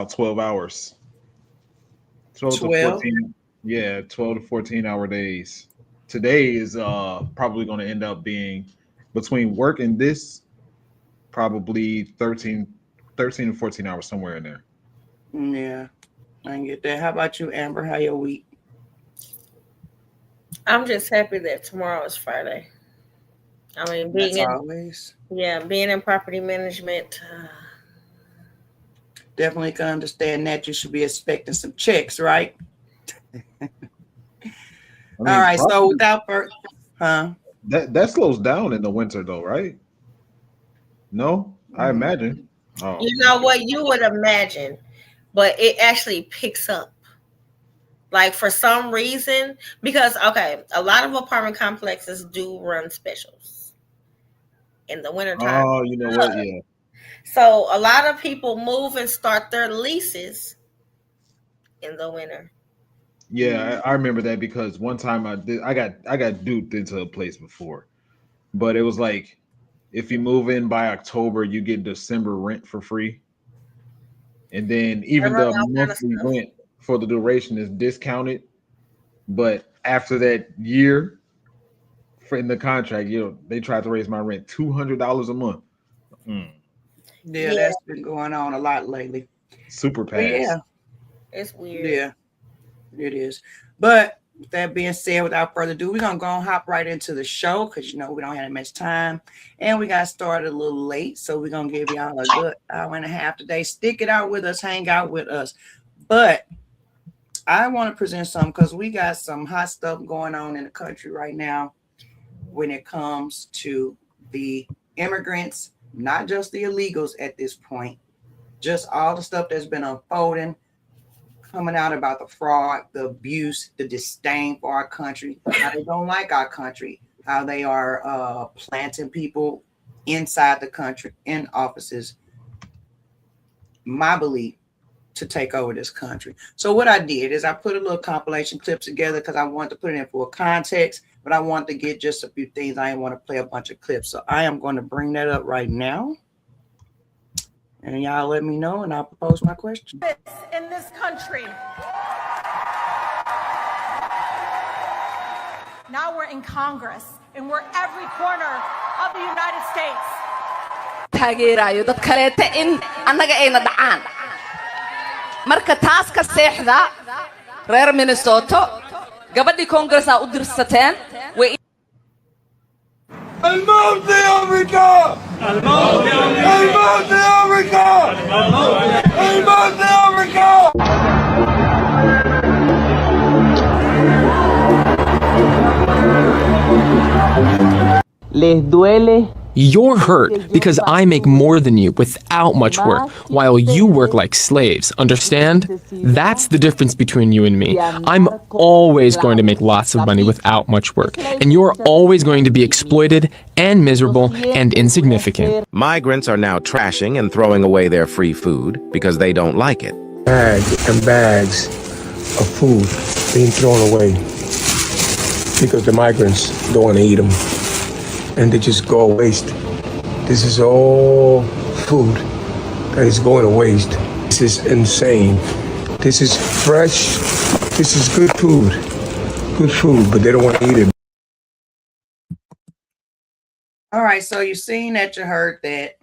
About 12 hours. 12 to 12. 14. Yeah, 12 to 14-hour days. Today is probably going to end up being between work and this probably 13 to 14 hours somewhere in there. Yeah, I can get that. How about you, Amber? How your week? I'm just happy that tomorrow is Friday. I mean, That's always being in property management. definitely can understand that. You should be expecting some checks, right? I All mean, right. So probably without further, huh? that slows down in the winter though, right? No, I Mm, imagine. Oh, You know okay. what you would imagine, but it actually picks up. Like for some reason, because okay, a lot of apartment complexes do run specials in the wintertime. Oh, you know what? Yeah, So a lot of people move and start their leases in the winter. yeah, I remember that because one time I got duped into a place before, but it was like if you move in by October, you get December rent for free, and then They even run the all kind of monthly stuff. rent for the duration is discounted. But after that year for in the contract, they tried to raise my rent $200 a month. Mm, yeah, Yeah, that's been going on a lot lately. super But yeah, pass. it's weird. yeah, it is. But with that being said, without further ado, we're gonna go and hop right into the show because we don't have that much time, and we got started a little late, so we're gonna give y'all a good hour and a half today. Stick it out with us, hang out with us. But I want to present something because we got some hot stuff going on in the country right now when it comes to the immigrants, not just the illegals at this point, just all the stuff that's been unfolding, coming out about the fraud, the abuse, the disdain for our country, how they don't like our country, how they are planting people inside the country in offices. My belief to take over this country. So what I did is I put a little compilation clip together because I wanted to put it in for context, but I wanted to get just a few things. I didn't want to play a bunch of clips. So I am going to bring that up right now. And y'all let me know and I'll propose my question. In this country. Now we're in Congress and we're every corner of the United States. taageerayo dad kaleeta in annaga ayna dhacaan marka taas ka seexda reer Minnesota gabadhii Congress u dirsateen way الموت لأمريكا الموت لأمريكا الموت لأمريكا Les duele. You're hurt because I make more than you without much work, while you work like slaves, understand? That's the difference between you and me. I'm always going to make lots of money without much work, and you're always going to be exploited and miserable and insignificant. Migrants are now trashing and throwing away their free food because they don't like it. Bags and bags of food being thrown away because the migrants don't want to eat them and they just go to waste. This is all food that is going to waste. This is insane. This is fresh. This is good food, but they don't want to eat it. All right, so you seen that, you heard that,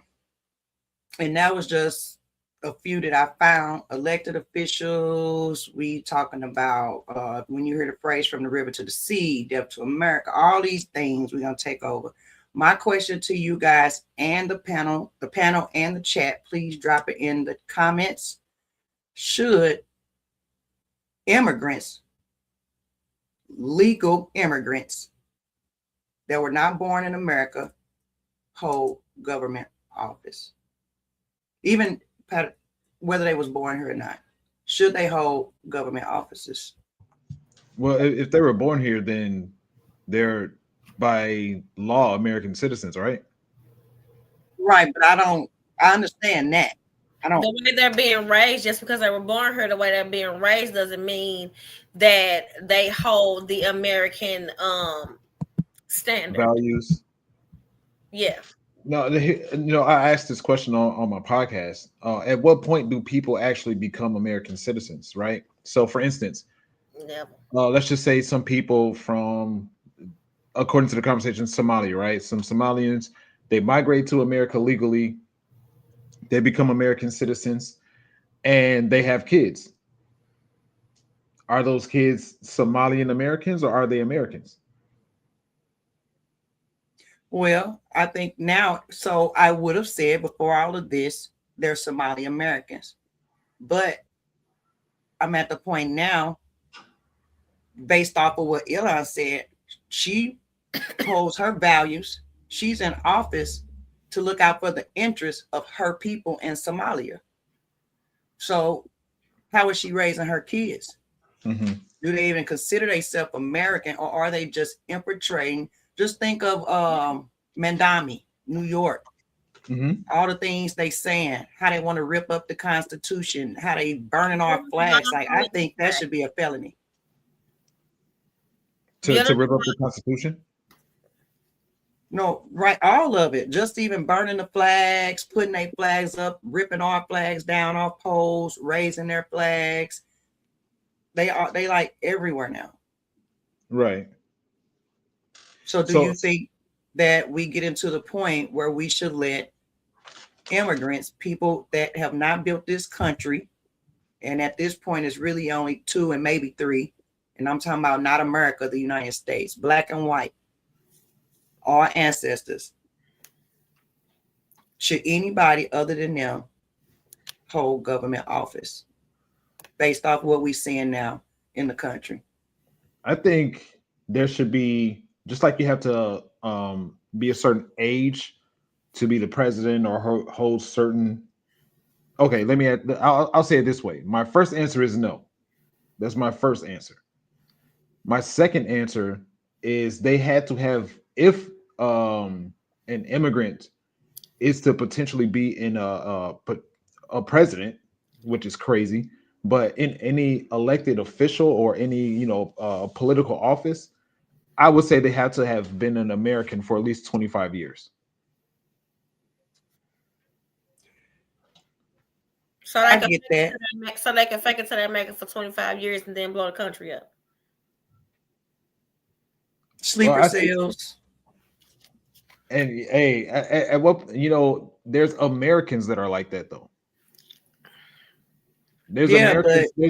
and that was just a few that I found. Elected officials, we talking about when you hear the phrase from the river to the sea, death to America, all these things we're gonna take over. My question to you guys and the panel and the chat, please drop it in the comments. Should immigrants, legal immigrants that were not born in America, hold government office? Even whether they was born here or not, should they hold government offices? Well, if they were born here, then they're by law American citizens, right? Right, but I understand that. I don't. The way they're being raised, just because they were born here, the way they're being raised doesn't mean that they hold the American standard. Values. Yeah. No, I asked this question on my podcast. At what point do people actually become American citizens, right? So, for instance, Never. let's just say some people from, according to the conversation, Somalia, right? Some Somalians, they migrate to America legally, they become American citizens, and they have kids. Are those kids Somalian Americans or are they Americans? Well, I think now, so I would have said before all of this, they're Somali Americans. But I'm at the point now, based off of what Elon said, she holds her values. She's in office to look out for the interests of her people in Somalia. So, how is she raising her kids? Mm-hmm. Do they even consider themselves American, or are they just infiltrating? Just think of Mandami, New York. Mm-hmm. All the things they saying, how they want to rip up the Constitution, how they burning our flags. Like, I think that should be a felony. To rip up the Constitution? No, right, all of it. Just even burning the flags, putting their flags up, ripping our flags down off poles, raising their flags. They like everywhere now. Right. So do you think that we get into the point where we should let immigrants, people that have not built this country, and at this point it's really only 2 and maybe 3, and I'm talking about not America, the United States, black and white, our ancestors, should anybody other than them hold government office based off what we're seeing now in the country? I think there should be, just like you have to be a certain age to be the president or hold certain. Okay, I'll say it this way. My first answer is no. That's my first answer. My second answer is they had to have, if an immigrant is to potentially be in a president, which is crazy, but in any elected official or any political office, I would say they have to have been an American for at least 25 years. So I get that. So they can fake it till they're making for 25 years and then blow the country up. Sleeper cells. And hey, at what there's Americans that are like that though. There's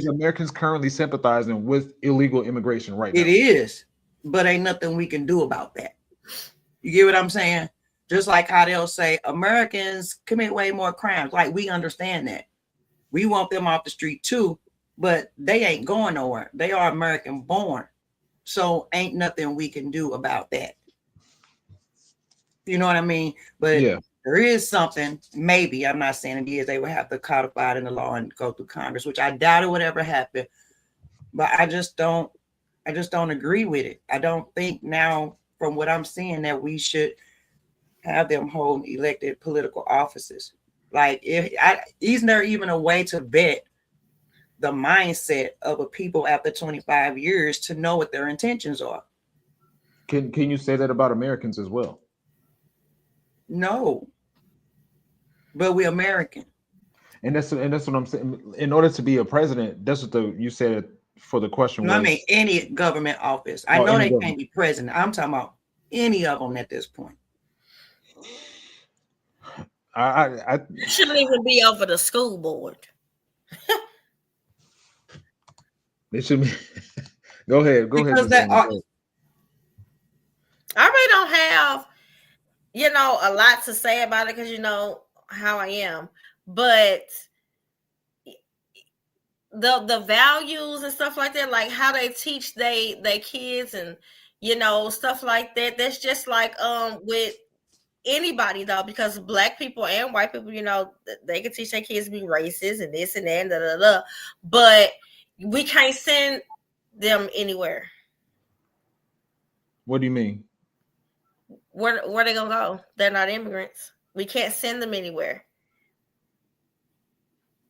Americans currently sympathizing with illegal immigration right now. It is, but ain't nothing we can do about that. You get what I'm saying? Just like how they'll say Americans commit way more crimes. Like, we understand that. We want them off the street too, but they ain't going nowhere. They are American born. So ain't nothing we can do about that. You know what I mean? But yeah, there is something, maybe, I'm not saying it is, they would have to codify it in the law and go through Congress, which I doubt it would ever happen. But I just don't agree with it. I don't think now, from what I'm seeing, that we should have them hold elected political offices. Like, isn't there even a way to vet the mindset of a people after 25 years to know what their intentions are? Can you say that about Americans as well? No, but we're American. And that's what I'm saying. In order to be a president, that's what you said for the question. No, I mean any government office. I know they can't be president. I'm talking about any of them at this point. I shouldn't even be over the school board. They should be. Go ahead. I really don't have, a lot to say about it because you know how I am. But the values and stuff like that, like how they teach they kids and stuff like that. That's just like with anybody though, because black people and white people, they can teach their kids to be racist and this and that and da. But we can't send them anywhere. What do you mean? Where they gonna go? They're not immigrants. We can't send them anywhere.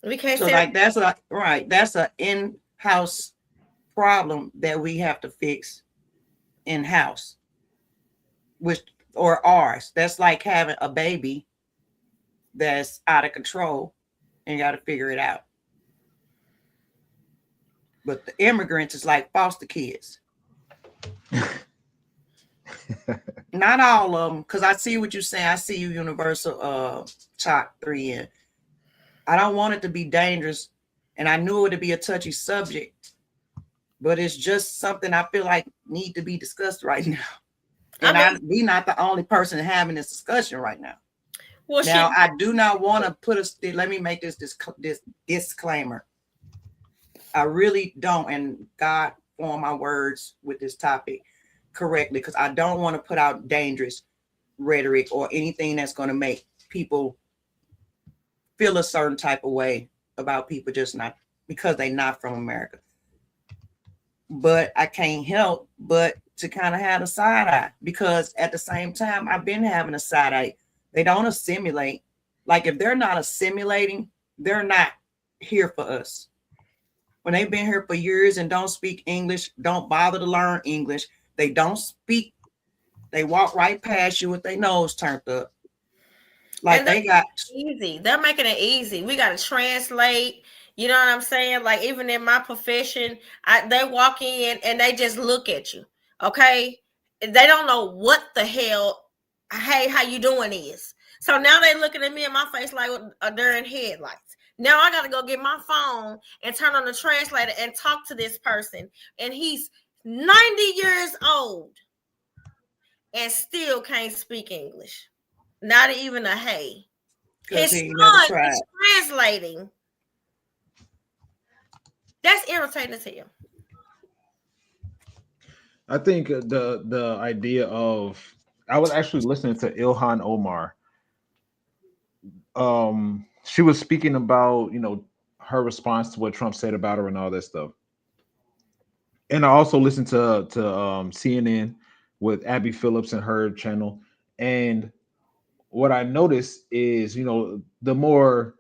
We can't. So like that's an in-house problem that we have to fix in-house, which or ours. That's like having a baby that's out of control and got to figure it out. But the immigrants is like foster kids. Not all of them, because I see what you're saying. I see you, Universal Top 3 in. I don't want it to be dangerous, and I knew it would be a touchy subject, but it's just something I feel like need to be discussed right now. And we not the only person having this discussion right now. Well, now, I do not want to put let me make this disclaimer. I really don't, and God form my words with this topic correctly, because I don't want to put out dangerous rhetoric or anything that's going to make people feel a certain type of way about people just not because they're not from America. But I can't help but to kind of have a side eye, because at the same time, I've been having a side eye. They don't assimilate. Like, if they're not assimilating, they're not here for us. When they've been here for years and don't speak English, don't bother to learn English, they don't speak, they walk right past you with their nose turned up. Like, they got easy. They're making it easy. We got to translate. You know what I'm saying? Like, even in my profession, they walk in and they just look at you. Okay. They don't know what the hell, hey, how you doing is. So now they looking at me in my face like they're in headlights. Now I got to go get my phone and turn on the translator and talk to this person. And he's 90 years old and still can't speak English. Not even a hey. His son is translating. That's irritating as hell. I think the idea of, I was actually listening to Ilhan Omar. She was speaking about, her response to what Trump said about her and all that stuff. And I also listened to CNN with Abby Phillips and her channel. And what I noticed is, the more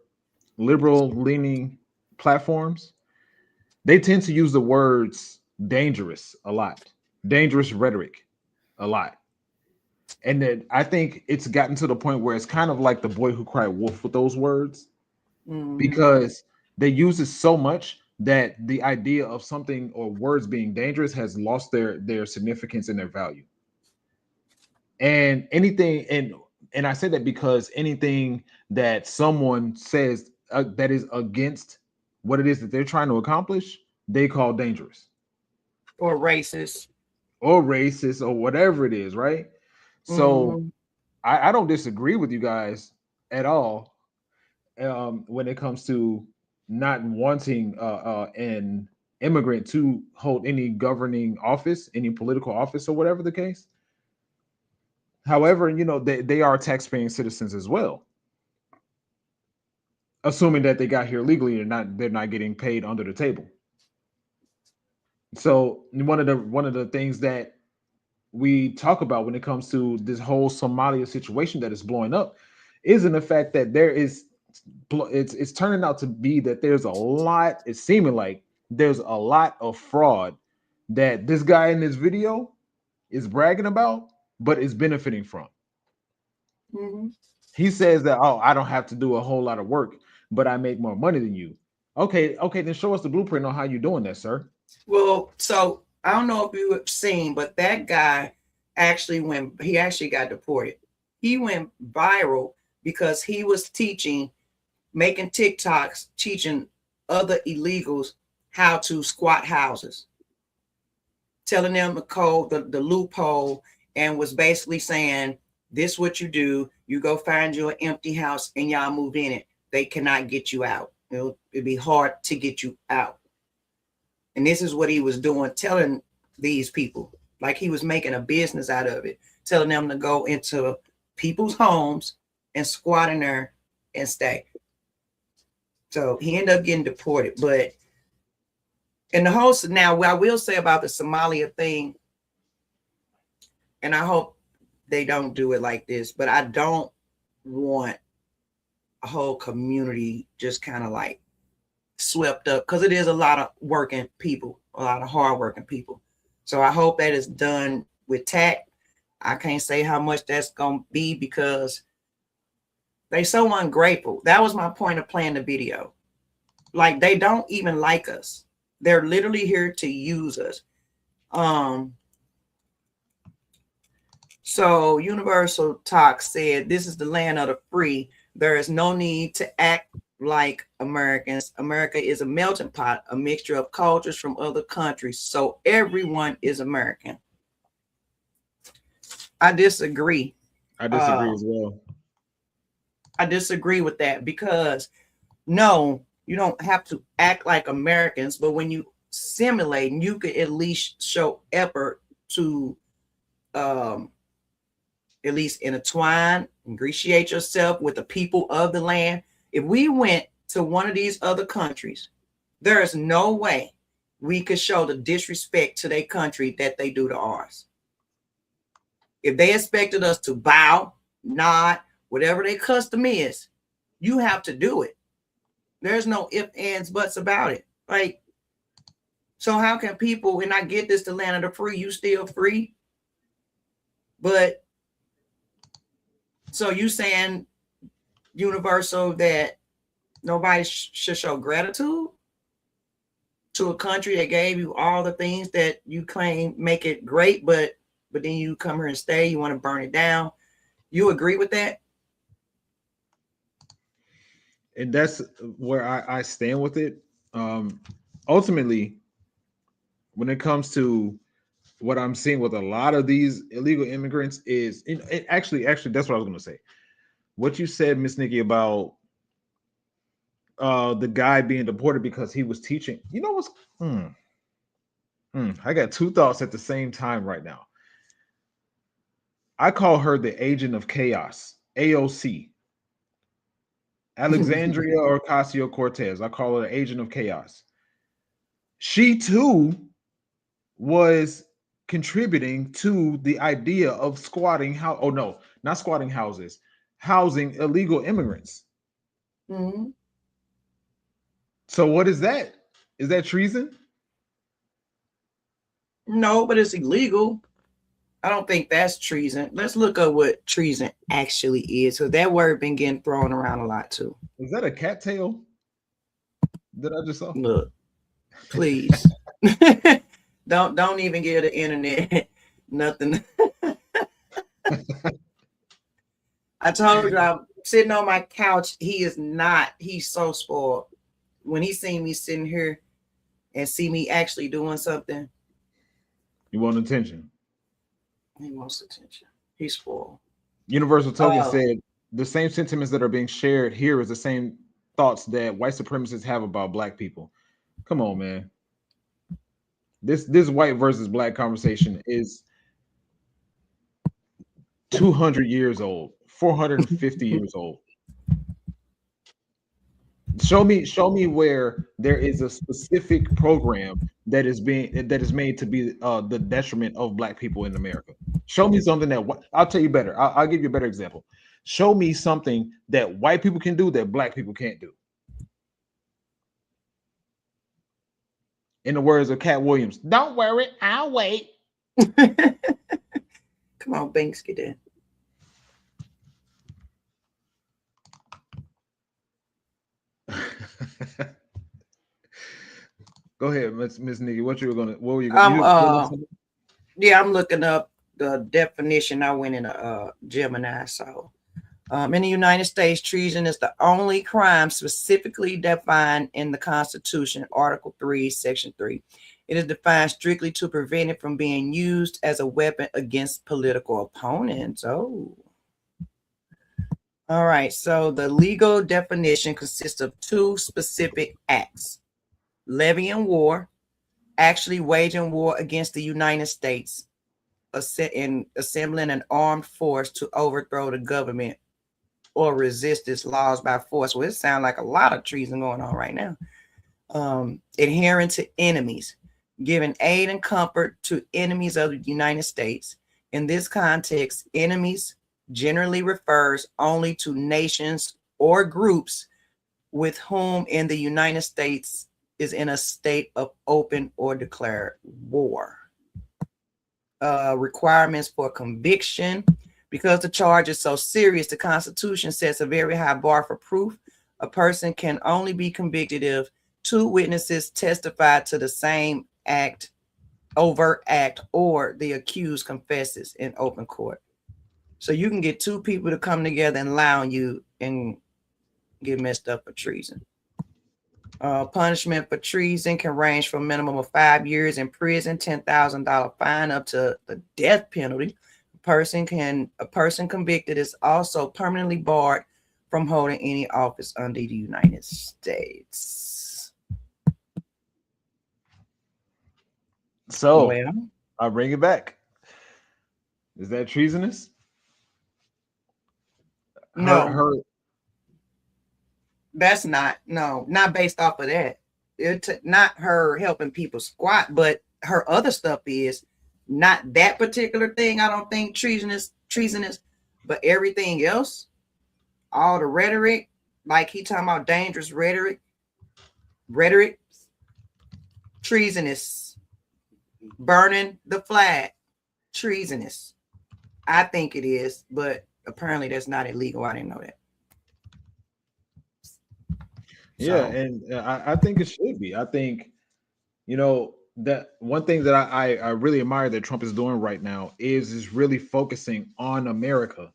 liberal leaning platforms, they tend to use the words dangerous a lot, dangerous rhetoric a lot. And then I think it's gotten to the point where it's kind of like the boy who cried wolf with those words, because they use it so much that the idea of something or words being dangerous has lost their significance and their value. And anything, and I say that because anything that someone says that is against what it is that they're trying to accomplish, they call dangerous. Or racist. Or whatever it is, right? So I don't disagree with you guys at all when it comes to not wanting an immigrant to hold any governing office, any political office, or whatever the case. However, they are tax-paying citizens as well, assuming that they got here legally and they're not getting paid under the table. So one of the things that we talk about when it comes to this whole Somalia situation that is blowing up is in the fact that it's turning out to be that there's a lot, it's seeming like there's a lot of fraud that this guy in this video is bragging about, but is benefiting from. He says that, I don't have to do a whole lot of work, but I make more money than you. Okay, then show us the blueprint on how you're doing that, sir. Well, so I don't know if you have seen, but that guy actually got deported. He went viral because he was making TikToks, teaching other illegals how to squat houses, telling them the code, the loophole, and was basically saying, this is what you do. You go find you an empty house and y'all move in it. They cannot get you out. It'd be hard to get you out. And this is what he was doing, telling these people, like he was making a business out of it, telling them to go into people's homes and squat in there and stay. So he ended up getting deported. But in the whole, now what I will say about the Somalia thing, and I hope they don't do it like this, but I don't want a whole community just kind of like swept up, because it is a lot of working people, a lot of hardworking people. So I hope that is done with tact I can't say how much that's gonna be because they so ungrateful. That was my point of playing the video. Like they don't even like us. They're literally here to use us. So Universal Talk said, this is the land of the free. There is no need to act like Americans. America is a melting pot, a mixture of cultures from other countries. So everyone is American. I disagree. I disagree as well. I disagree with that because no, you don't have to act like Americans, but when you simulate, you could at least show effort to at least intertwine, ingratiate yourself with the people of the land. If we went to one of these other countries, there is no way we could show the disrespect to their country that they do to ours. If they expected us to bow, nod, whatever their custom is, you have to do it. There's no ifs, ands, buts about it. Like, so how can people, and I get this, the land of the free, you still free, but so you saying, Universal, that nobody should show gratitude to a country that gave you all the things that you claim make it great, but then you come here and stay, you want to burn it down. You agree with that? And that's where I stand with it. Ultimately, when it comes to what I'm seeing with a lot of these illegal immigrants is, actually, that's what I was going to say. What you said, Miss Nikki, about the guy being deported because he was teaching. You know what's? I got two thoughts at the same time right now. I call her the agent of chaos, AOC. Alexandria Ocasio-Cortez. I call her the agent of chaos. She too was contributing to the idea of squatting not squatting houses, housing illegal immigrants. Mm-hmm. So what is that? Is that treason? No, but it's illegal. I don't think that's treason. Let's look up what treason actually is. So that word been getting thrown around a lot too. Is that a cattail that I just saw? Look, please. Don't even give the internet nothing. I told you I'm sitting on my couch. He's so spoiled. When he seen me sitting here and see me actually doing something, You want attention. he wants attention. He's spoiled. Universal Token said the same sentiments that are being shared here is the same thoughts that white supremacists have about black people. Come on, man. This white versus black conversation is 200 years old, 450 years old. Show me where there is a specific program that is made to be the detriment of black people in America. Show me something I'll tell you better. I'll give you a better example. Show me something that white people can do that black people can't do. In the words of Cat Williams, don't worry, I'll wait. Come on, Banks, get in. Go ahead, Miss Nikki. What were you gonna yeah, I'm looking up the definition. I went in a Gemini. So in the United States, treason is the only crime specifically defined in the Constitution, Article 3, Section 3. It is defined strictly to prevent it from being used as a weapon against political opponents. Oh. All right. So the legal definition consists of two specific acts: levying war, actually waging war against the United States, in assembling an armed force to overthrow the government or resist its laws by force. Well, it sounds like a lot of treason going on right now. Adhering to enemies, giving aid and comfort to enemies of the United States. In this context, enemies generally refers only to nations or groups with whom in the United States is in a state of open or declared war. requirements for conviction. Because the charge is so serious, the Constitution sets a very high bar for proof. A person can only be convicted if 2 witnesses testify to the same act, overt act, or the accused confesses in open court. So you can get 2 people to come together and lie on you and get messed up for treason. Punishment for treason can range from a minimum of 5 years in prison, $10,000 fine, up to the death penalty. A person convicted is also permanently barred from holding any office under the United States. So Well, I'll bring it back. Is that treasonous? no, that's not based off of that. It's not her helping people squat, but her other stuff is not that particular thing. I don't think treasonous, but everything else, all the rhetoric, like he talking about dangerous rhetoric, treasonous, burning the flag, treasonous. I think it is, but apparently that's not illegal. I didn't know that. Yeah, and I think it should be. I think, that one thing that I really admire that Trump is doing right now is really focusing on America.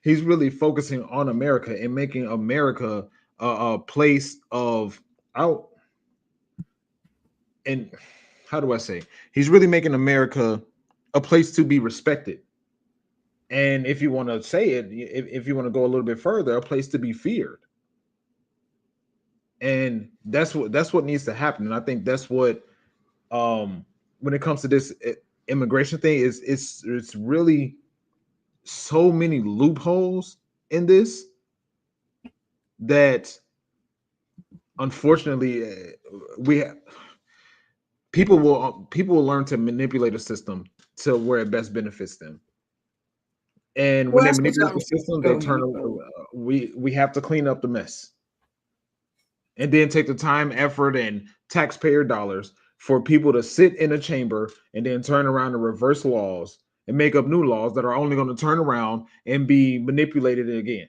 He's really focusing on America and making America a place of out. And how do I say? He's really making America a place to be respected. And if you want to say it, if you want to go a little bit further, a place to be feared. And that's what needs to happen. And I think that's what when it comes to this immigration thing, it's really so many loopholes in this that unfortunately people will learn to manipulate a system to where it best benefits them. And when they manipulate the system, they turn. We have to clean up the mess, and then take the time, effort, and taxpayer dollars for people to sit in a chamber and then turn around and reverse laws and make up new laws that are only going to turn around and be manipulated again.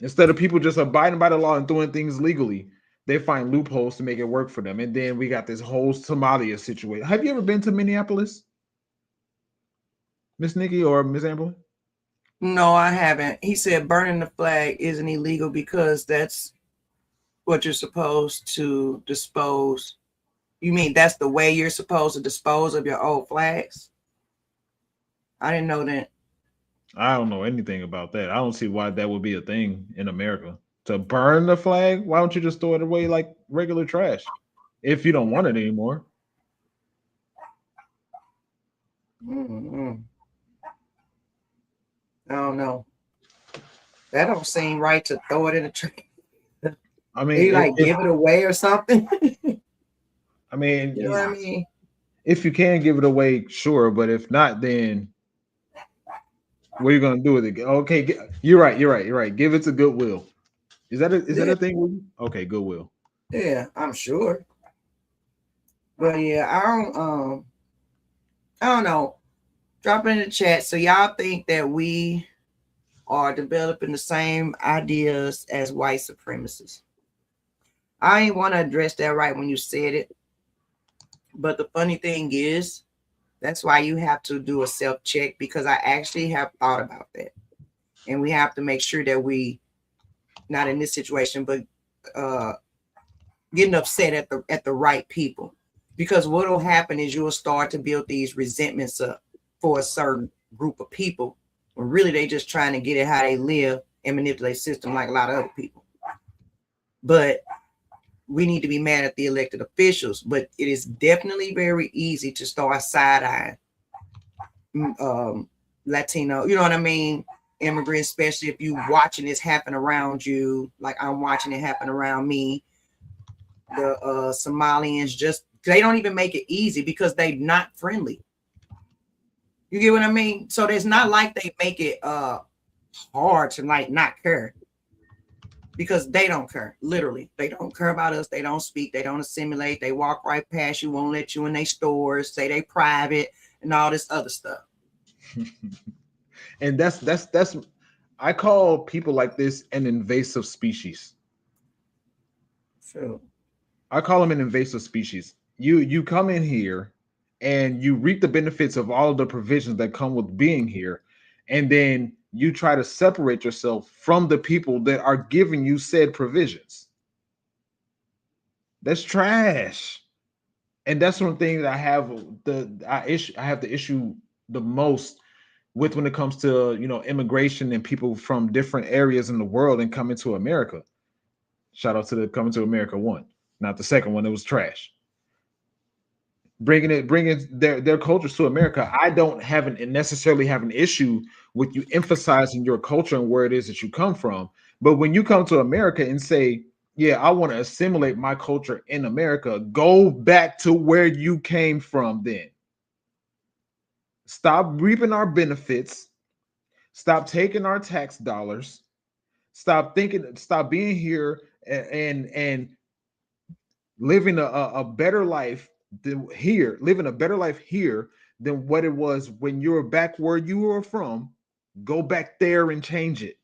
Instead of people just abiding by the law and doing things legally, they find loopholes to make it work for them. And then we got this whole Somalia situation. Have you ever been to Minneapolis, Miss Nikki or Miss Amberlin? No, I haven't. He said burning the flag isn't illegal because that's what you're supposed to dispose. You mean that's the way you're supposed to dispose of your old flags? I didn't know that. I don't know anything about that. I don't see why that would be a thing in America. To burn the flag, why don't you just throw it away like regular trash if you don't want it anymore? Mm-hmm. I don't know. That don't seem right to throw it in the trash. I mean, give it away or something. I mean, you know what I mean? If you can give it away, sure, but if not, then what are you gonna do with it? Okay, you're right. Give it to Goodwill. Is that a thing? Okay, Goodwill. Yeah, I'm sure. But yeah, I don't know. Drop it in the chat. So y'all think that we are developing the same ideas as white supremacists? I ain't want to address that right when you said it. But the funny thing is, that's why you have to do a self-check, because I actually have thought about that. And we have to make sure that we, not in this situation, but getting upset at the right people. Because what will happen is you'll start to build these resentments up for a certain group of people, when really they just trying to get it how they live and manipulate the system like a lot of other people. But we need to be mad at the elected officials. But it is definitely very easy to start side-eyeing Latino, you know what I mean? Immigrants, especially if you watching this happen around you, like I'm watching it happen around me. The Somalians, just they don't even make it easy because they're not friendly. You get what I mean? So it's not like they make it hard to like not care. because they don't care. Literally, they don't care about us. They don't speak. They don't assimilate. They walk right past you, won't let you in their stores, say they private and all this other stuff. And that's I call people like this an invasive species. So I call them an invasive species. You come in here and you reap the benefits of all of the provisions that come with being here, and then you try to separate yourself from the people that are giving you said provisions. That's trash. And that's one thing that I have the issue the most with when it comes to immigration and people from different areas in the world and coming to America. Shout out to the Coming to America one, not the second one. It was trash. Bringing their cultures to America. I don't necessarily have an issue with you emphasizing your culture and where it is that you come from. But when you come to America and say, "Yeah, I want to assimilate my culture in America," go back to where you came from. Then stop reaping our benefits. Stop taking our tax dollars. Stop being here and living a better life living a better life here than what it was when you were back where you were from. Go back there and change it.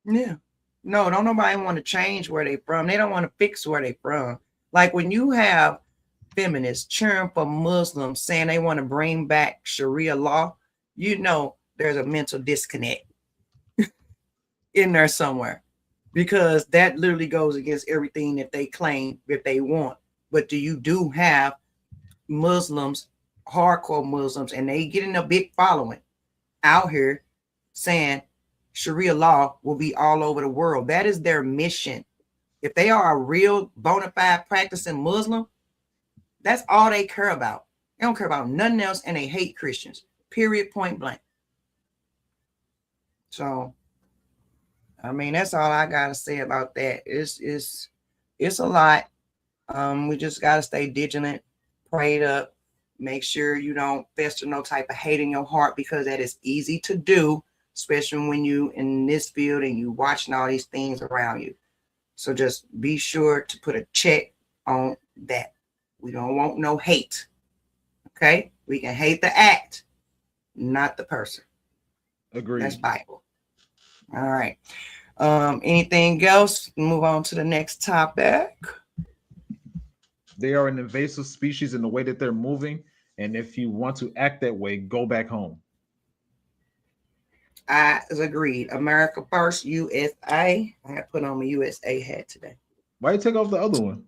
yeah, no, don't nobody want to change where they from. They don't want to fix where they from. Like when you have feminists cheering for Muslims saying they want to bring back Sharia law, there's a mental disconnect in there somewhere, because that literally goes against everything that they claim that they want. But do have Muslims, hardcore Muslims, and they getting a big following out here saying Sharia law will be all over the world. That is their mission. If they are a real bona fide practicing Muslim, that's all they care about. They don't care about nothing else, and they hate Christians. Period, point blank. So, I mean, that's all I gotta say about that. It's a lot. We just gotta stay vigilant, prayed up, make sure you don't fester no type of hate in your heart, because that is easy to do, especially when you in this field and you watching all these things around you. So just be sure to put a check on that. We don't want no hate. Okay? We can hate the act, not the person. Agreed. That's Bible. All right. Anything else? Move on to the next topic. They are an invasive species in the way that they're moving. And if you want to act that way, go back home. I agreed. America first, USA. I had put on my USA hat today. Why you take off the other one?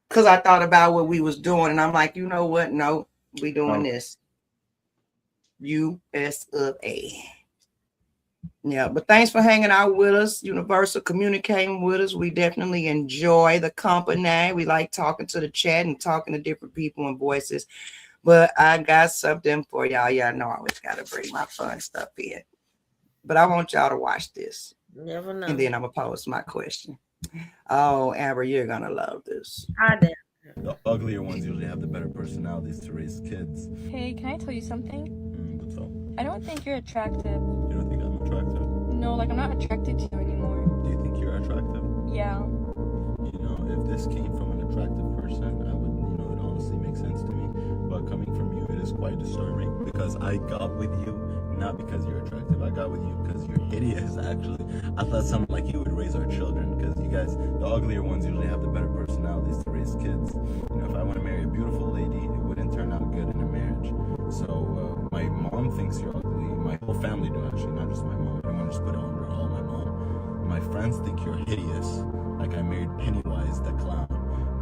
Because I thought about what we was doing, and I'm like, you know what? No, we doing this. US of A. Yeah, but thanks for hanging out with us, Universal, communicating with us. We definitely enjoy the company. We like talking to the chat and talking to different people and voices. But I got something for y'all. Y'all know I always got to bring my fun stuff in. But I want y'all to watch this. Never know. And then I'm going to pose my question. Oh, Amber, you're going to love this. I did. The uglier ones usually have the better personalities to raise kids. Hey, can I tell you something? What's up? I don't think you're attractive. You don't think I'm attractive? No, like I'm not attracted to you anymore. Do you think you're attractive? Yeah. You know, if this came from an attractive person, I would, it honestly makes sense to me. But coming from you, it is quite disturbing, because I got with you not because you're attractive. I got with you because you're hideous, actually. I thought someone like you would raise our children, because you guys, the uglier ones usually have the better personalities to raise kids. If I want to marry a beautiful lady, it wouldn't turn out good in a marriage. So my mom thinks you're ugly. My whole family do, actually, not just my mom. I don't want to just put it under all my mom. My friends think you're hideous, like I married Pennywise the clown.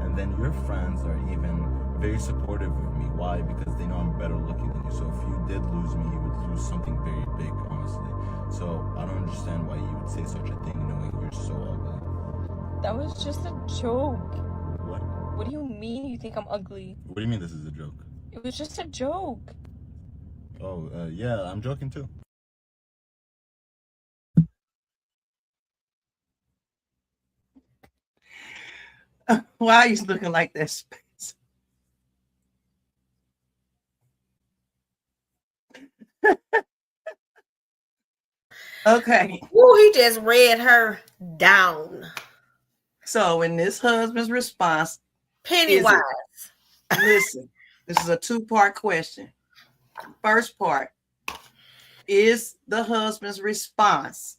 And then your friends are even very supportive of me. Why? Because they know I'm better looking than you. So if you did lose me, you would lose something very big, honestly. So I don't understand why you would say such a thing knowing you're so ugly. That was just a joke. What? What do you mean you think I'm ugly? What do you mean this is a joke? It was just a joke. Oh, yeah, I'm joking too. Why are you looking like that, Spence? Okay. Ooh, he just read her down. So in this husband's response, Pennywise. Listen, this is a two-part question. First part, is the husband's response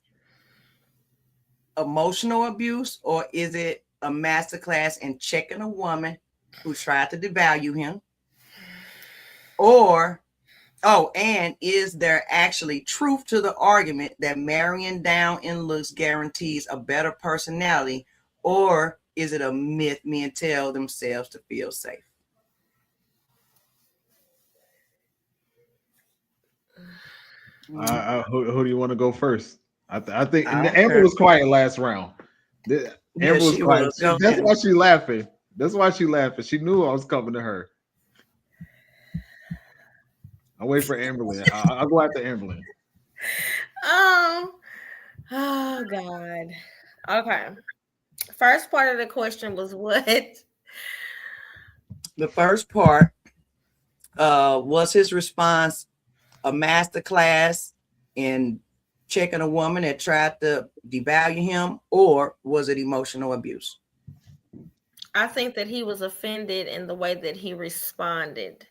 emotional abuse, or is it a masterclass in checking a woman who tried to devalue him? And is there actually truth to the argument that marrying down in looks guarantees a better personality, or is it a myth men tell themselves to feel safe? Who do you want to go first? I think I Amber was quiet last round. Amber was she quiet. was. Go That's ahead. why she laughing. That's why she laughing. She knew I was coming to her. I'll wait for Amberlyn. I'll go after Amberlyn. Oh God. Okay. First part of the question was what? The first part was his response a masterclass in checking a woman that tried to devalue him, or was it emotional abuse? I think that he was offended in the way that he responded.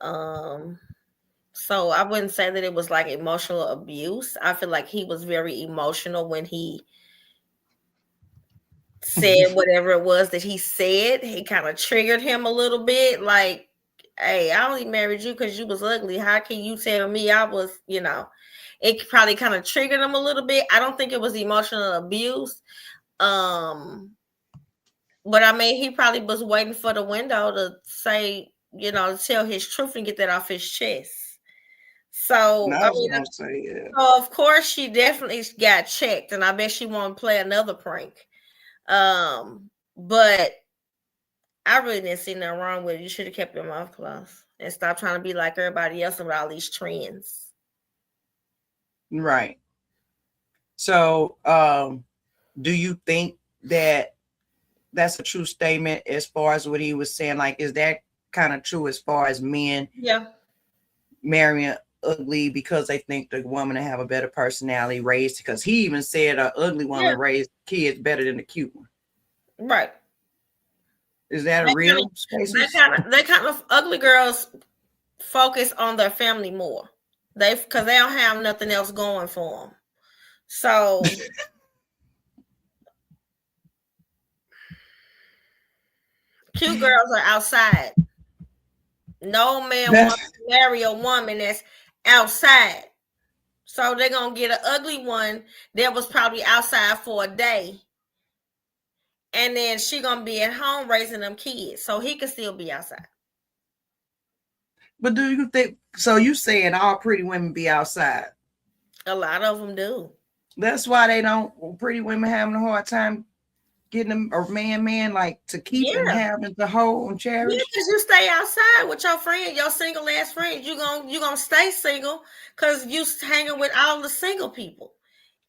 So I wouldn't say that it was like emotional abuse. I feel like he was very emotional when he said whatever it was that he said. He kind of triggered him a little bit. Like, hey, I only married you because you was ugly. How can you tell me I was, it probably kind of triggered him a little bit. I don't think it was emotional abuse. But I mean, he probably was waiting for the window to say, to tell his truth and get that off his chest. So, I was gonna say, yeah. So of course she definitely got checked, and I bet she won't play another prank. But I really didn't see nothing wrong with it. You should have kept your mouth closed and stop trying to be like everybody else with all these trends. Right. So, do you think that that's a true statement as far as what he was saying? Like, is that kind of true as far as men marrying ugly because they think the woman will have a better personality raised? Because he even said an ugly woman raised kids better than a cute one. Right. Is that a real they kind of ugly girls focus on their family more. Because they don't have nothing else going for them. So cute girls are outside. No man wants to marry a woman that's outside. So they're going to get an ugly one that was probably outside for a day. And then she going to be at home raising them kids. So he can still be outside. But do you think, so you saying all pretty women be outside? A lot of them do. That's why pretty women having a hard time getting them or man like to keep and having to hold and cherish. Yeah, because you stay outside with your friend, your single ass friend. You gonna stay single because you hanging with all the single people.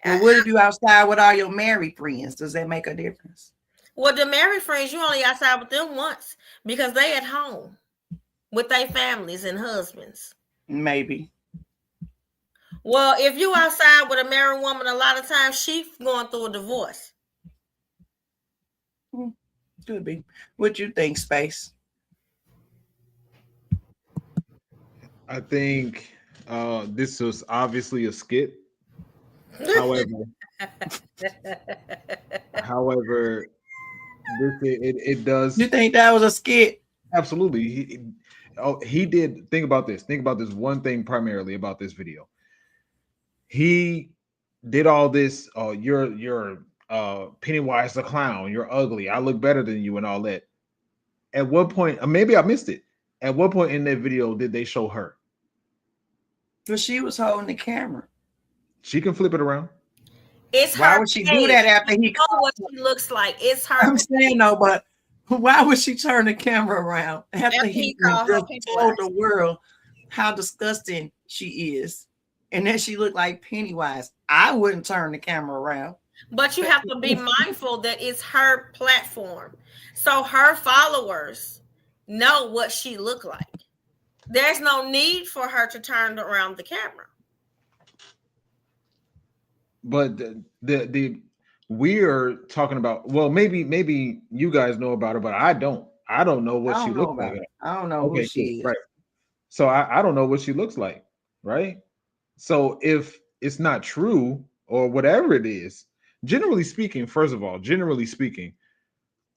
Well, what if you outside with all your married friends? Does that make a difference? Well, the married friends, you only outside with them once because they at home with their families and husbands. Maybe. Well, if you outside with a married woman, a lot of times she's going through a divorce. Could be. What you think, Space? I think this was obviously a skit. However, it does. You think that was a skit? Absolutely. He did. Think about this. Think about this one thing primarily about this video. He did all this. You're Pennywise the clown. You're ugly. I look better than you and all that. At what point? Maybe I missed it. At what point in that video did they show her? Well, she was holding the camera. She can flip it around. It's why her would she do that after he know what she looks like? It's her. I'm saying no, but why would she turn the camera around after he just told the world how disgusting she is, and then she looked like Pennywise? I wouldn't turn the camera around. But you have to be mindful that it's her platform, so her followers know what she looked like. There's no need for her to turn around the camera. but the we're talking about. Well, maybe you guys know about her, but I don't. I don't know I what she don't know looks like. about it. I don't know who Okay, cool, she is. right. So I don't know what she looks like, right? So if it's not true or whatever it is, generally speaking, first of all, generally speaking,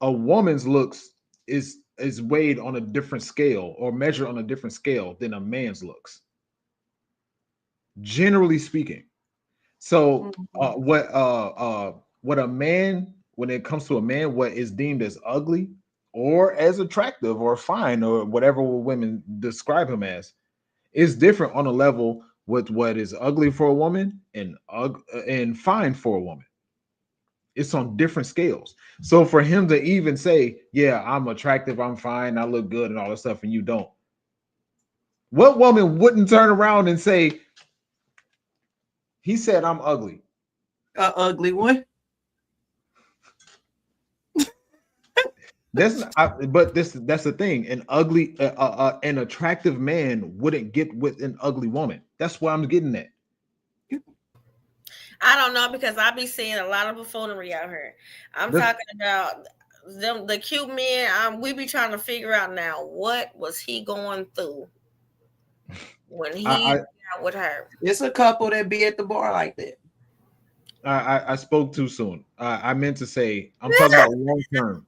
a woman's looks is weighed on a different scale or measured on a different scale than a man's looks, generally speaking. So Mhm. what a man, when it comes to a man, what is deemed as ugly or as attractive or fine or whatever women describe him as is different on a level with what is ugly for a woman and fine for a woman. It's on different scales. So for him to even say, "Yeah, I'm attractive, I'm fine, I look good, and all that stuff," and you don't, what woman wouldn't turn around and say, "He said I'm ugly"? Ugly one. But that's the thing. An attractive man wouldn't get with an ugly woman. That's what I'm getting at. I don't know because I be seeing a lot of buffoonery out here. I'm That's, talking about them, the cute men. We be trying to figure out now what was he going through when he I, got with her. It's a couple that be at the bar like that. I spoke too soon. I meant to say I'm talking about long term.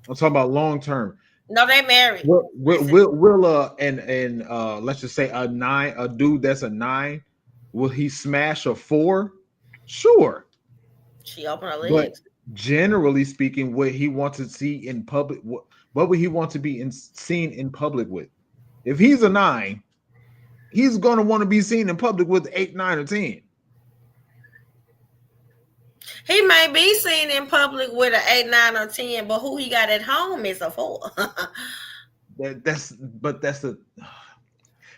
I'm talking about long term. No, they married. Will and let's just say a dude that's a 9, will he smash a 4? Sure, She opened her but legs. generally speaking, what he wants to see in public, what would he want to be seen in public with? If he's a 9, he's gonna want to be seen in public with 8, 9, or 10. He may be seen in public with an 8, 9, or 10, but who he got at home is a 4. That's the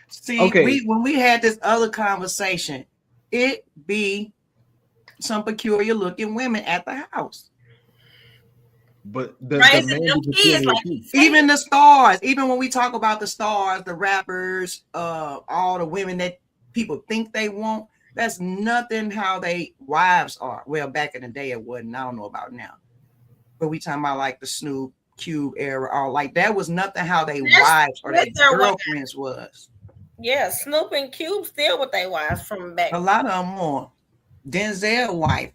See, okay. when we had this other conversation, it be some peculiar looking women at the house. But the Raising man them is kids like too. he said. Even the stars, even when we talk about the stars, the rappers, all the women that people think they want, that's nothing how they wives are. Well, back in the day it wasn't. I don't know about now. But we talking about like the Snoop Cube era, all like that was nothing how they wives or their girlfriends was. Yeah, Snoop and Cube still with their wives from back. A lot of them more. Denzel wife.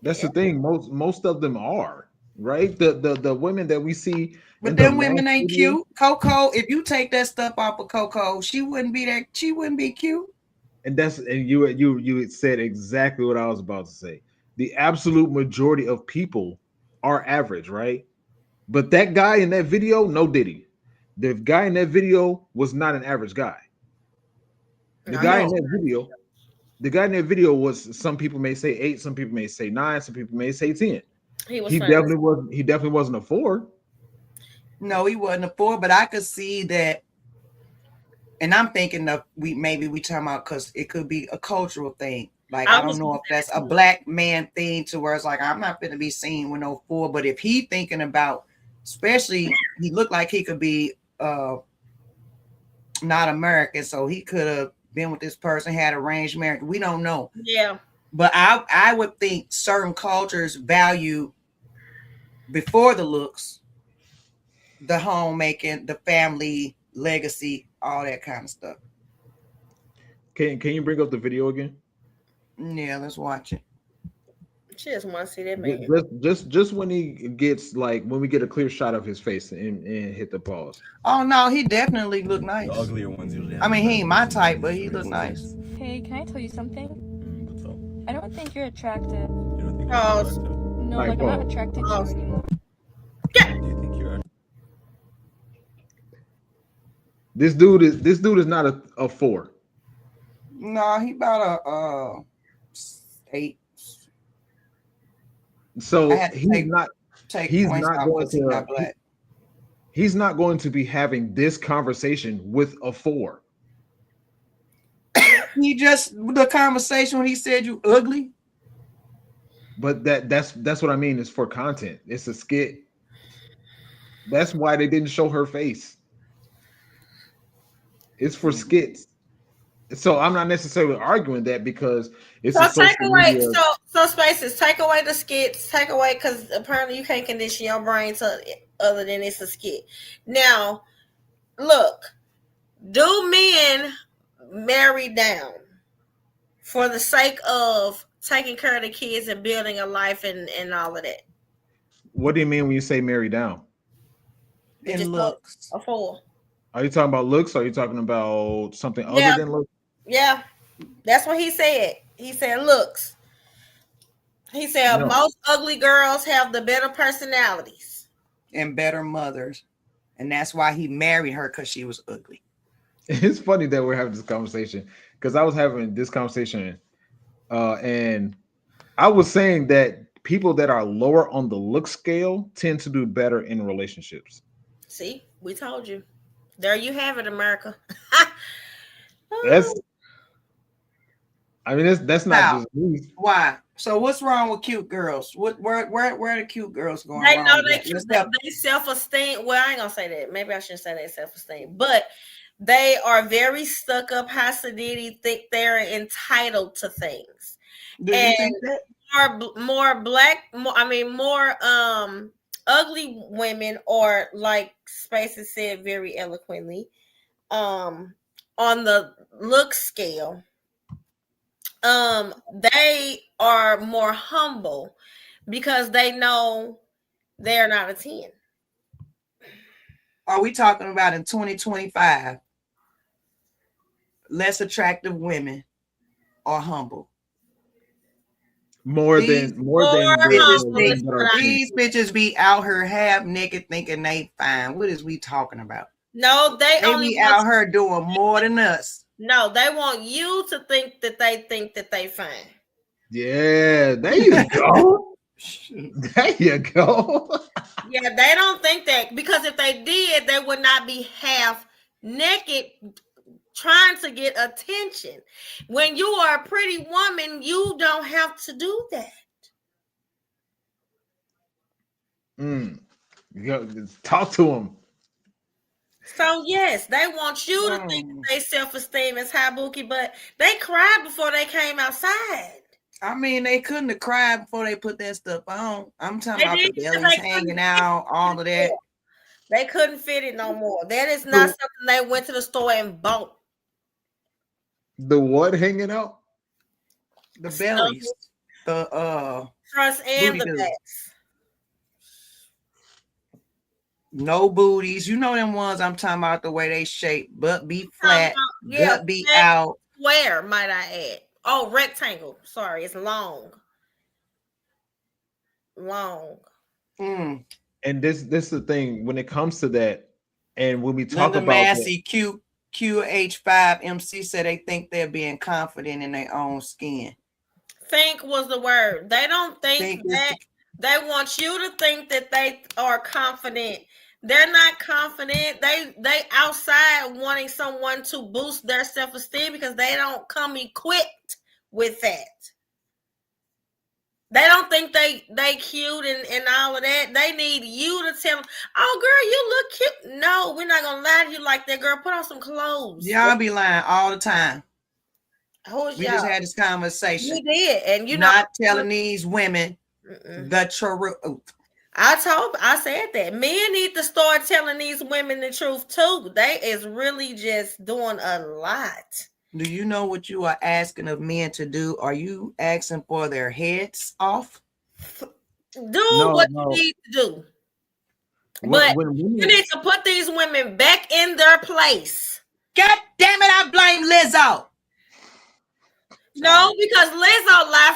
That's the thing. Most of them are right. The women that we see, But in the them women mass ain't media, cute. Coco, if you take that stuff off of Coco, she wouldn't be that. She wouldn't be cute. and you said exactly what I was about to say. The absolute majority of people are average, right? But that guy in that video, no diddy. The guy in that video was not an average guy. The No, guy in that video, the guy in that video was, some people may say 8, some people may say 9, some people may say 10. he was He famous. definitely wasn't a 4. No, he wasn't a 4, but I could see that. And I'm thinking of we talking about because it could be a cultural thing. Like I don't know if that's a black man thing to where it's like I'm not going to be seen with no 4. But if he thinking about, especially he looked like he could be not American, so he could have been with this person, had arranged marriage. We don't know. Yeah. But I would think certain cultures value before the looks, the homemaking, the family legacy, all that kind of stuff. Can you bring up the video again? Yeah, let's watch it. She just want to see that man. Just when he gets, like, when we get a clear shot of his face and hit the pause. Oh no, he definitely looked nice. The uglier ones usually. I mean, he ain't my type, but he looked nice. Hey, can I tell you something? What's up? I don't think you're attractive. You don't think Oh, I'm attractive? No, Like like I'm not what? attracted to you anymore. Do you think you're? This dude is not a 4. No, he about a 8. So I had to he's not going to he's not going to be having this conversation with a 4. He just the conversation when he said you ugly. But that's what I mean. It's for content. It's a skit. That's why they didn't show her face. It's for skits. So I'm not necessarily arguing that because it's So a take social away, media. so spaces, take away the skits, take away, because apparently you can't condition your brain to other than it's a skit. Now, look, do men marry down for the sake of taking care of the kids and building a life and all of that? What do you mean when you say marry down? You And just told looks. a fool. Are you talking about looks? Or are you talking about something other Yeah, than looks? yeah, that's what he said. He said looks. He said No. most ugly girls have the better personalities. And better mothers. And that's why he married her, because she was ugly. It's funny that we're having this conversation because I was having this conversation and I was saying that people that are lower on the look scale tend to do better in relationships. See, we told you. There you have it, America. That's I mean that's not How? just me. Why? So what's wrong with cute girls? Where are the cute girls going They know wrong? they can, they self-esteem. Well, I ain't gonna say that. Maybe I shouldn't say that self-esteem, but they are very stuck up, Hasidity, think they're entitled to things. Do and you think that? more black, more ugly women, or like Spaces said very eloquently, on the look scale, they are more humble because they know they're not a 10. Are we talking about in 2025? Less attractive women are humble. More These than the women that are these bitches be out here half naked thinking they fine. What is we talking about? No, they only be out here doing more than us. No, they want you to think that they fine. Yeah, there you go. There you go. Yeah, they don't think that, because if they did, they would not be half naked trying to get attention. When you are a pretty woman, you don't have to do that. Talk to them. So yes, they want you to think they self-esteem is high, Bookie, but they cried before they came outside. I mean, they couldn't have cried before they put that stuff on. I'm talking about the bellies They hanging out, all of that. They couldn't fit it no more. That is not something they went to the store and bought. The what hanging out? The bellies, the fronts and the booty backs. No booties. You know them ones I'm talking about, the way they shape. Butt be flat, gut be out. Square, might I add. Oh, rectangle. Sorry, it's long. Long. Mm. And this is the thing when it comes to that, and when we talk Linda about Massey, QH5MC said they think they're being confident in their own skin. Think was the word. They don't think that. They want you to think that they are confident. They're not confident. They outside wanting someone to boost their self-esteem because they don't come equipped with that. They don't think they cute and all of that. They need you to tell them, oh girl, you look cute. No, we're not gonna lie to you like that, girl. Put on some clothes. Y'all be lying all the time. Who's we y'all? Just had this conversation. We did, and you not telling these women the truth. I said that men need to start telling these women the truth too. They is really just doing a lot. Do you know what you are asking of men to do? Are you asking for their heads off? What you need to do. But you need to put these women back in their place. God damn it, I blame Lizzo. No, because Lizzo lied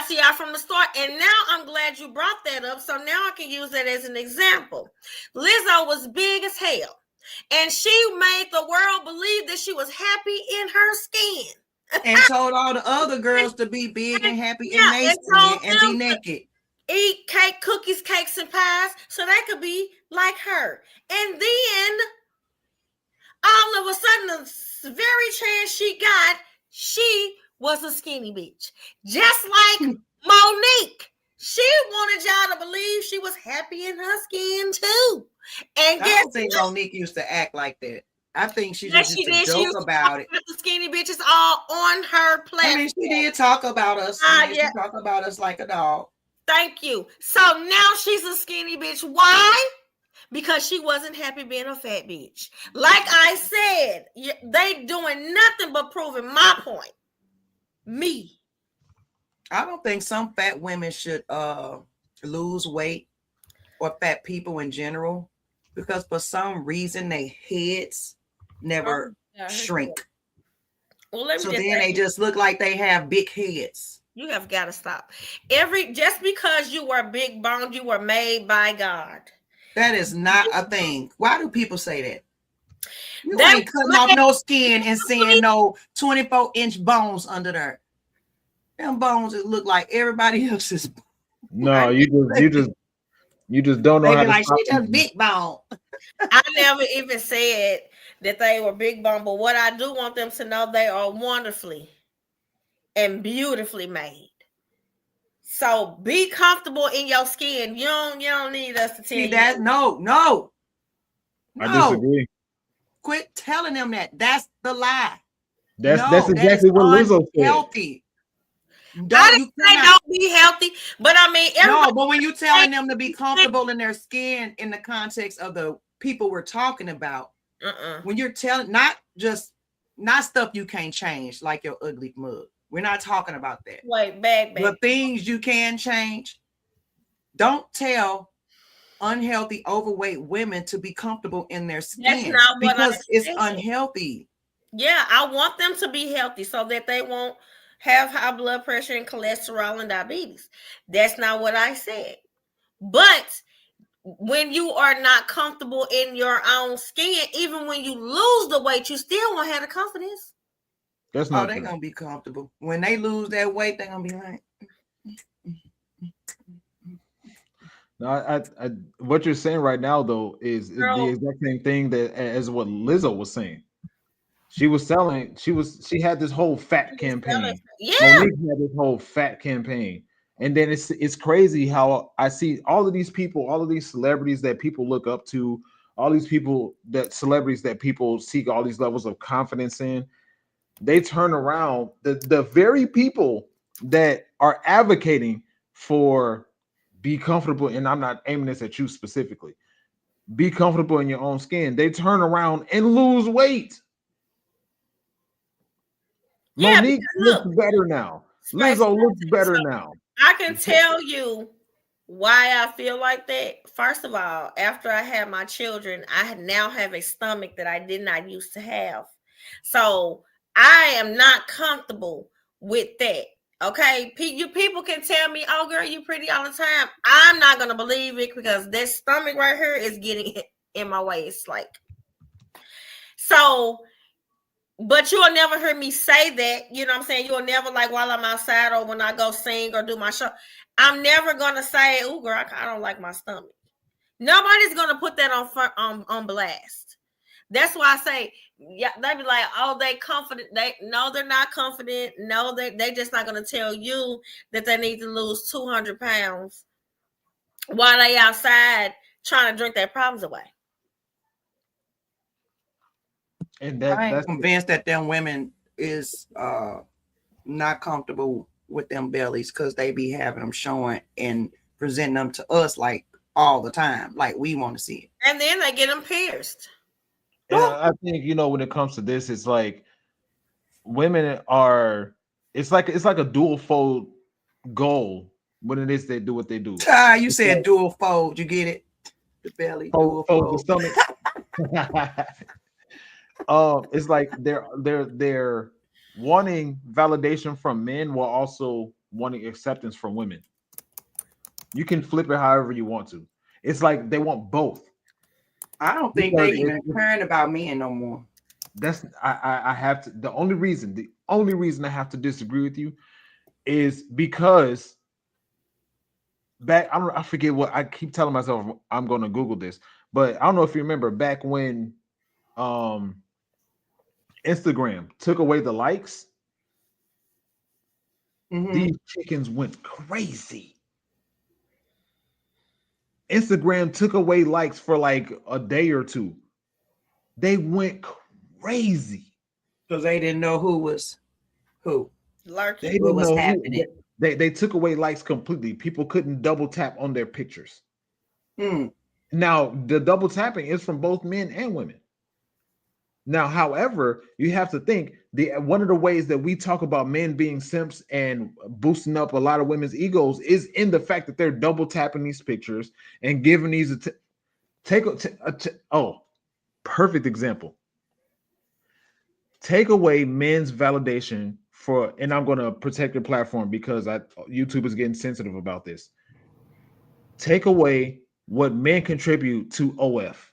to y'all from the start. And now I'm glad you brought that up. So now I can use that as an example. Lizzo was big as hell. And she made the world believe that she was happy in her skin. And told all the other girls to be big and happy in their skin and be naked. Eat cake, cookies, cakes, and pies so they could be like her. And then all of a sudden, the very chance she got, she was a skinny bitch. Just like Monique. She wanted y'all to believe she was happy in her skin too. And I don't think Monique used to act like that. I think she Yes, just she used to did. She joke used to about talk it. about the skinny bitches all on her platform. I mean, she did talk about us. She used Yeah. to talk about us like a dog. Thank you. So now she's a skinny bitch. Why? Because she wasn't happy being a fat bitch. Like I said, they doing nothing but proving my point. Me. I don't think some fat women should lose weight, or fat people in general, because for some reason their heads never shrink. Well, let me So just then say, they just look like they have big heads. you have got to stop. Just because you were big boned, you were made by God. That is not a thing. Why do people say that? You ain't cutting off no skin and seeing no 24-inch bones under there. Them bones that look like everybody else's. No, you just don't know They how be to like, stop she just people. big bone. I never even said that they were big boned, but what I do want them to know, they are wonderfully and beautifully made. So be comfortable in your skin. You don't need us to tell you that. No. I disagree. Quit telling them that. That's the lie. That's exactly what Lizzo said. Healthy. I didn't say don't be healthy, but I mean, no. But when you're telling them to be comfortable in their skin, in the context of the people we're talking about, when you're telling, not stuff you can't change, like your ugly mug. We're not talking about that. Wait, back. The things you can change. Don't tell unhealthy, overweight women to be comfortable in their skin. That's not what because it's said. unhealthy. Yeah, I want them to be healthy so that they won't have high blood pressure and cholesterol and diabetes. That's not what I said. But when you are not comfortable in your own skin, even when you lose the weight, you still won't have the confidence. That's not they're gonna be comfortable. When they lose that weight, they're gonna be like, no, I what you're saying right now though is the exact same thing that as what Lizzo was saying. She had this whole fat campaign. Yeah. Monique had this whole fat campaign. And then it's crazy how I see all of these people, all of these celebrities that people look up to, all these celebrities that people seek all these levels of confidence in. They turn around, the very people that are advocating for be comfortable, and I'm not aiming this at you specifically, be comfortable in your own skin. They turn around and lose weight. Yeah, Monique looks better now. Lizzo looks better now. I can tell you why I feel like that. First of all, after I had my children, I now have a stomach that I did not used to have. So I am not comfortable with that. Okay, you people can tell me, "Oh, girl, you pretty all the time." I'm not gonna believe it because this stomach right here is getting in my way. It's like so. But you'll never hear me say that. You know what I'm saying? You'll never, like, while I'm outside or when I go sing or do my show, I'm never gonna say, "Oh, girl, I don't like my stomach." Nobody's gonna put that on blast. That's why I say, yeah, they be like, "Oh, they confident." No, they're not confident. No, they just not gonna tell you that they need to lose 200 pounds while they outside trying to drink their problems away. And I ain't convinced that them women is not comfortable with them bellies because they be having them showing and presenting them to us like all the time, like we want to see it. And then they get them pierced. And I think, when it comes to this, it's like women are. It's like a dual fold goal when it is they do what they do. You said dual fold. You get it? The belly dual fold. The stomach. It's like they're wanting validation from men while also wanting acceptance from women. You can flip it however you want to. It's like they want both. I don't think they even caring about men no more. That's I have to. The only reason I have to disagree with you is because I forget what I keep telling myself I'm going to Google this, but I don't know if you remember back when Instagram took away the likes. These chickens went crazy. Instagram took away likes for like a day or two. They went crazy because they didn't know who was who. Lurking. They What didn't was know happening? they took away likes completely. People couldn't double tap on their pictures. Now the double tapping is from both men and women. Now, however, you have to think one of the ways that we talk about men being simps and boosting up a lot of women's egos is in the fact that they're double tapping these pictures and giving these perfect example. Take away men's validation for, and I'm going to protect your platform because YouTube is getting sensitive about this. Take away what men contribute to OF.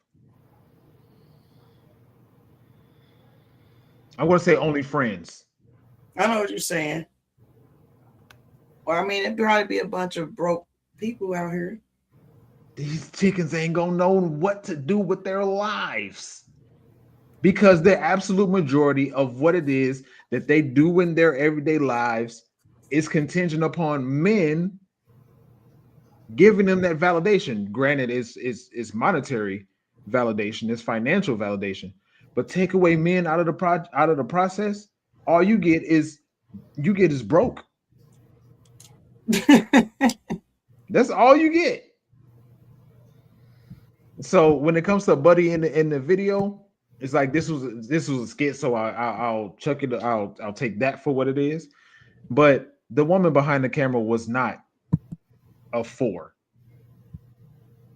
I'm going to say only friends. I know what you're saying. Well, I mean, it'd probably be a bunch of broke people out here. These chickens ain't gonna know what to do with their lives because the absolute majority of what it is that they do in their everyday lives is contingent upon men giving them that validation. Granted, it's monetary validation, it's financial validation, but take away men out of the process, all you get is broke. That's all you get. So when it comes to Buddy in the video, it's like this was a skit. So I'll chuck it. I'll take that for what it is. But the woman behind the camera was not a 4,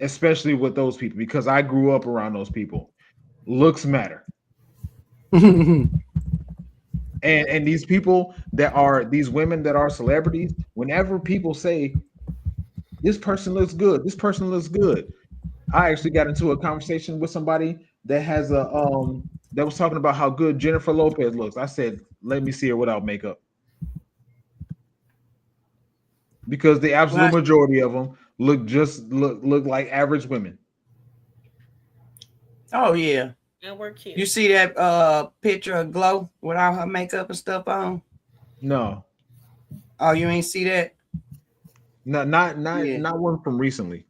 especially with those people, because I grew up around those people. Looks matter. And these people that are these women that are celebrities, whenever people say this person looks good, this person looks good. I actually got into a conversation with somebody that has that was talking about how good Jennifer Lopez looks. I said, let me see her without makeup. Because the absolute majority of them look like average women. Oh yeah. And we're cute. You see that picture of Glow without her makeup and stuff on? No. Oh, you ain't see that? Not one from recently.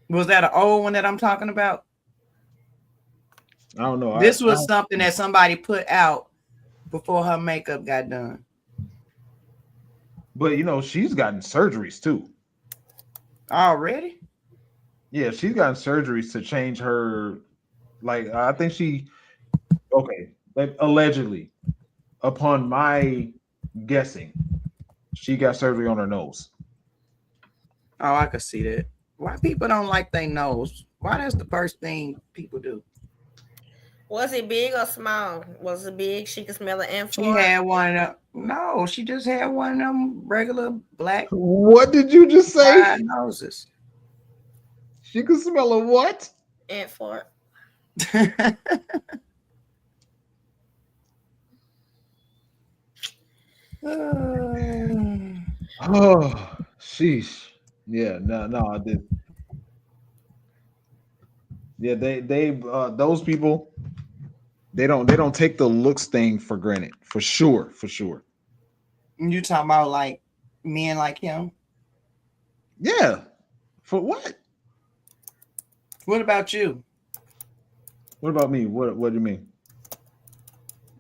Was that an old one that I'm talking about? I don't know. This was something that somebody put out before her makeup got done. But she's gotten surgeries too. Already? Yeah, she's gotten surgeries to change her. Like I think allegedly, upon my guessing, she got surgery on her nose. Oh, I could see that. Why people don't like their nose? Why that's the first thing people do? Was it big or small? Was it big? She could smell it and She had one of them. No, she just had one of them regular black. What did you just say? Noses. She could smell a what? Ant fart. Oh, sheesh. Yeah, no, I did. Yeah, they those people, they don't take the looks thing for granted, for sure. You talking about like men like him? Yeah. For what? What about you? What about me? What do you mean?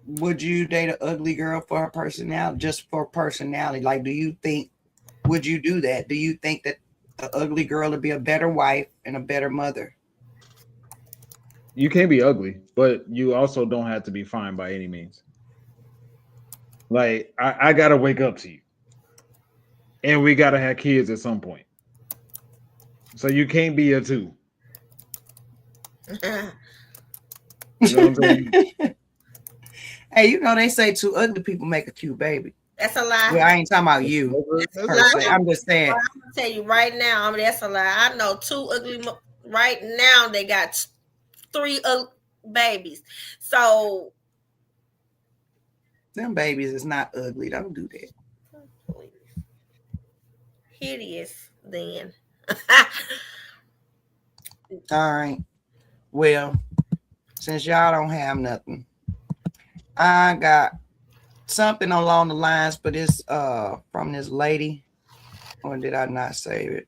Would you date an ugly girl for her personality, just for personality? Like, would you do that? Do you think that an ugly girl would be a better wife and a better mother? You can't be ugly, but you also don't have to be fine by any means. Like, I gotta wake up to you. And we gotta have kids at some point. So you can't be a 2. You know what I'm saying? Hey, they say 2 ugly people make a cute baby. That's a lie. Well, I ain't talking about you. I'm just saying. I'm gonna tell you right now. That's a lie. I know 2 ugly. Right now, they got 3 babies. So them babies is not ugly. Don't do that. Hideous, then. All right. Well, since y'all don't have nothing, I got something along the lines, but it's from this lady. Or did I not save it?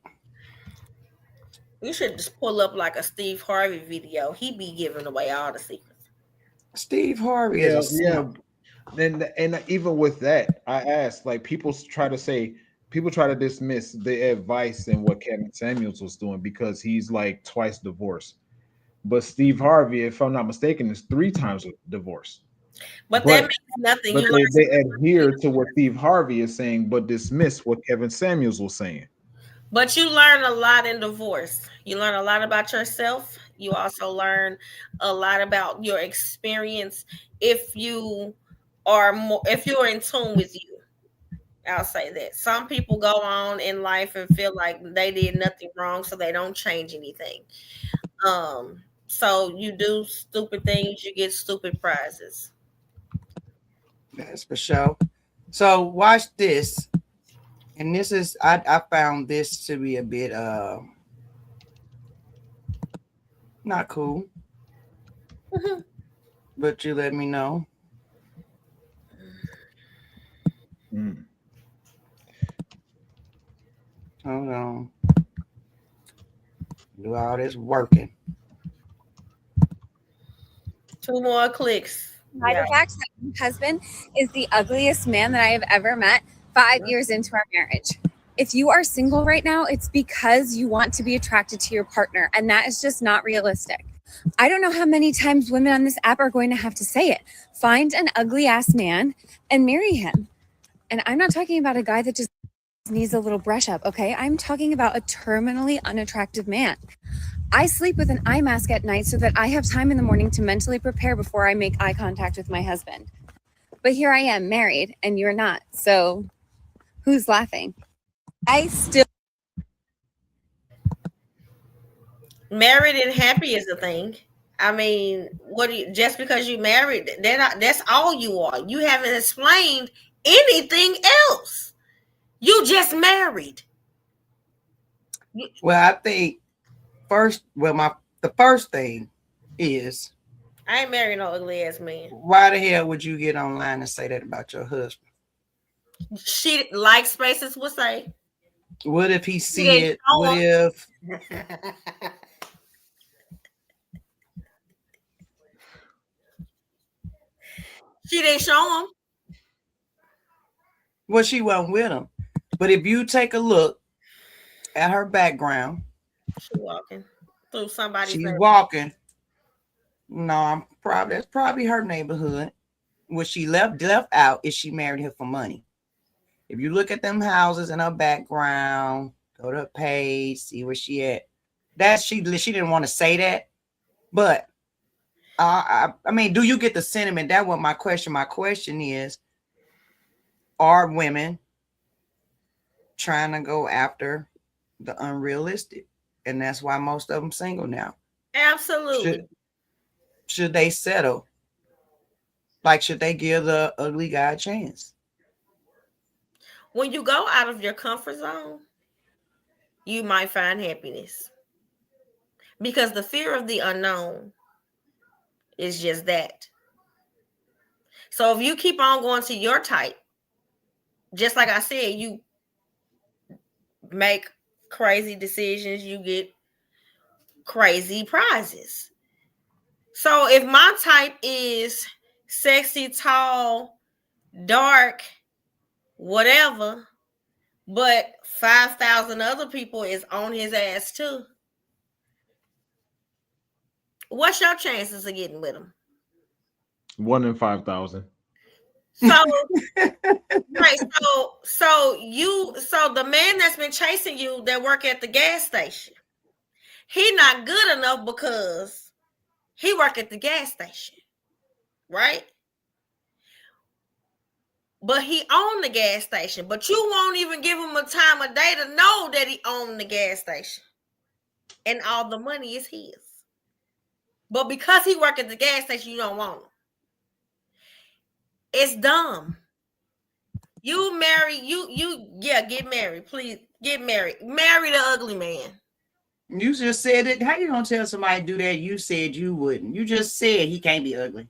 You should just pull up like a Steve Harvey video. He be giving away all the secrets. Steve Harvey is Yeah, a yeah. simp. And even with that, I asked, like, people try to dismiss the advice and what Kevin Samuels was doing because he's like twice divorced. But Steve Harvey, if I'm not mistaken, is 3 times divorced. But that But means nothing. but You they learn, adhere to what Steve Harvey is saying, but dismiss what Kevin Samuels was saying. but you learn a lot in divorce. You learn a lot about yourself. You also learn a lot about your experience if you are more if you're in tune with you. I'll say that. Some people go on in life and feel like they did nothing wrong, so they don't change anything. So you do stupid things, you get stupid prizes. That's for sure. So watch this. And this is I found this to be a bit not cool. But you let me know. Mm. Hold on. Do all this working. 2 more clicks. By the fact that my husband is the ugliest man that I have ever met 5 years into our marriage. If you are single right now, it's because you want to be attracted to your partner, and that is just not realistic. I don't know how many times women on this app are going to have to say it. Find an ugly ass man and marry him. And I'm not talking about a guy that just needs a little brush up, okay? I'm talking about a terminally unattractive man. I sleep with an eye mask at night so that I have time in the morning to mentally prepare before I make eye contact with my husband. But here I am, married, and you're not. So who's laughing? I still Married and happy is a thing. I mean, what do you, just because you married, that's all you are. You haven't explained anything else. You just married. Well, I think the first thing is I ain't married no ugly ass man. why the hell would you get online and say that about your husband? She like Spaces would say. What if he see it? What if she didn't show him? Well, she wasn't with him. But if you take a look at her background, She walking through somebody's she's neighborhood. walking. No, that's probably her neighborhood. What she left out is she married him for money. If you look at them houses in her background, go to her page, see where she at. She didn't want to say that, but I mean, do you get the sentiment? That was my question. My question is, are women trying to go after the unrealistic? And that's why most of them single now. Absolutely. Should they settle? Like, should they give the ugly guy a chance? When you go out of your comfort zone, you might find happiness. Because the fear of the unknown is just that. So if you keep on going to your type, just like I said, you make crazy decisions, you get crazy prizes. So if my type is sexy, tall, dark, whatever, but 5,000 other people is on his ass too, what's your chances of getting with him? 1 in 5,000. So right, so the man that's been chasing you that work at the gas station, he not good enough because he work at the gas station, right? But he owned the gas station, but you won't even give him a time of day to know that he owned the gas station, and all the money is his. But because he work at the gas station, you don't want him. It's dumb. You marry, get married, please. Get married. Marry the ugly man. You just said it. How you gonna tell somebody to do that? You said you wouldn't. You just said he can't be ugly.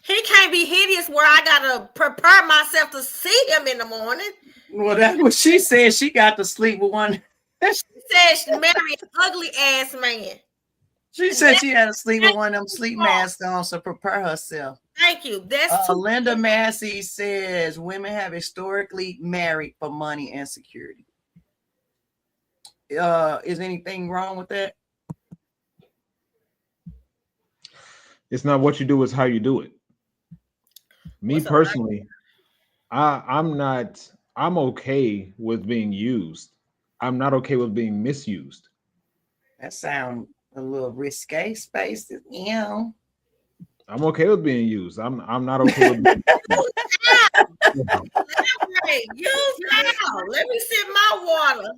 He can't be hideous where I gotta prepare myself to see him in the morning. Well, that's what she said. She got to sleep with one. She said she married an ugly ass man. She said she had to sleep with one of them sleep masks on to prepare herself. Thank you. That's Linda Massey says women have historically married for money and security. Is anything wrong with that? It's not what you do, it's how you do it. Me personally, I'm okay with being used. I'm not okay with being misused. That sounds a little risque, space. Yeah. I'm okay with being used. I'm not okay with being used now. Let me sip my water.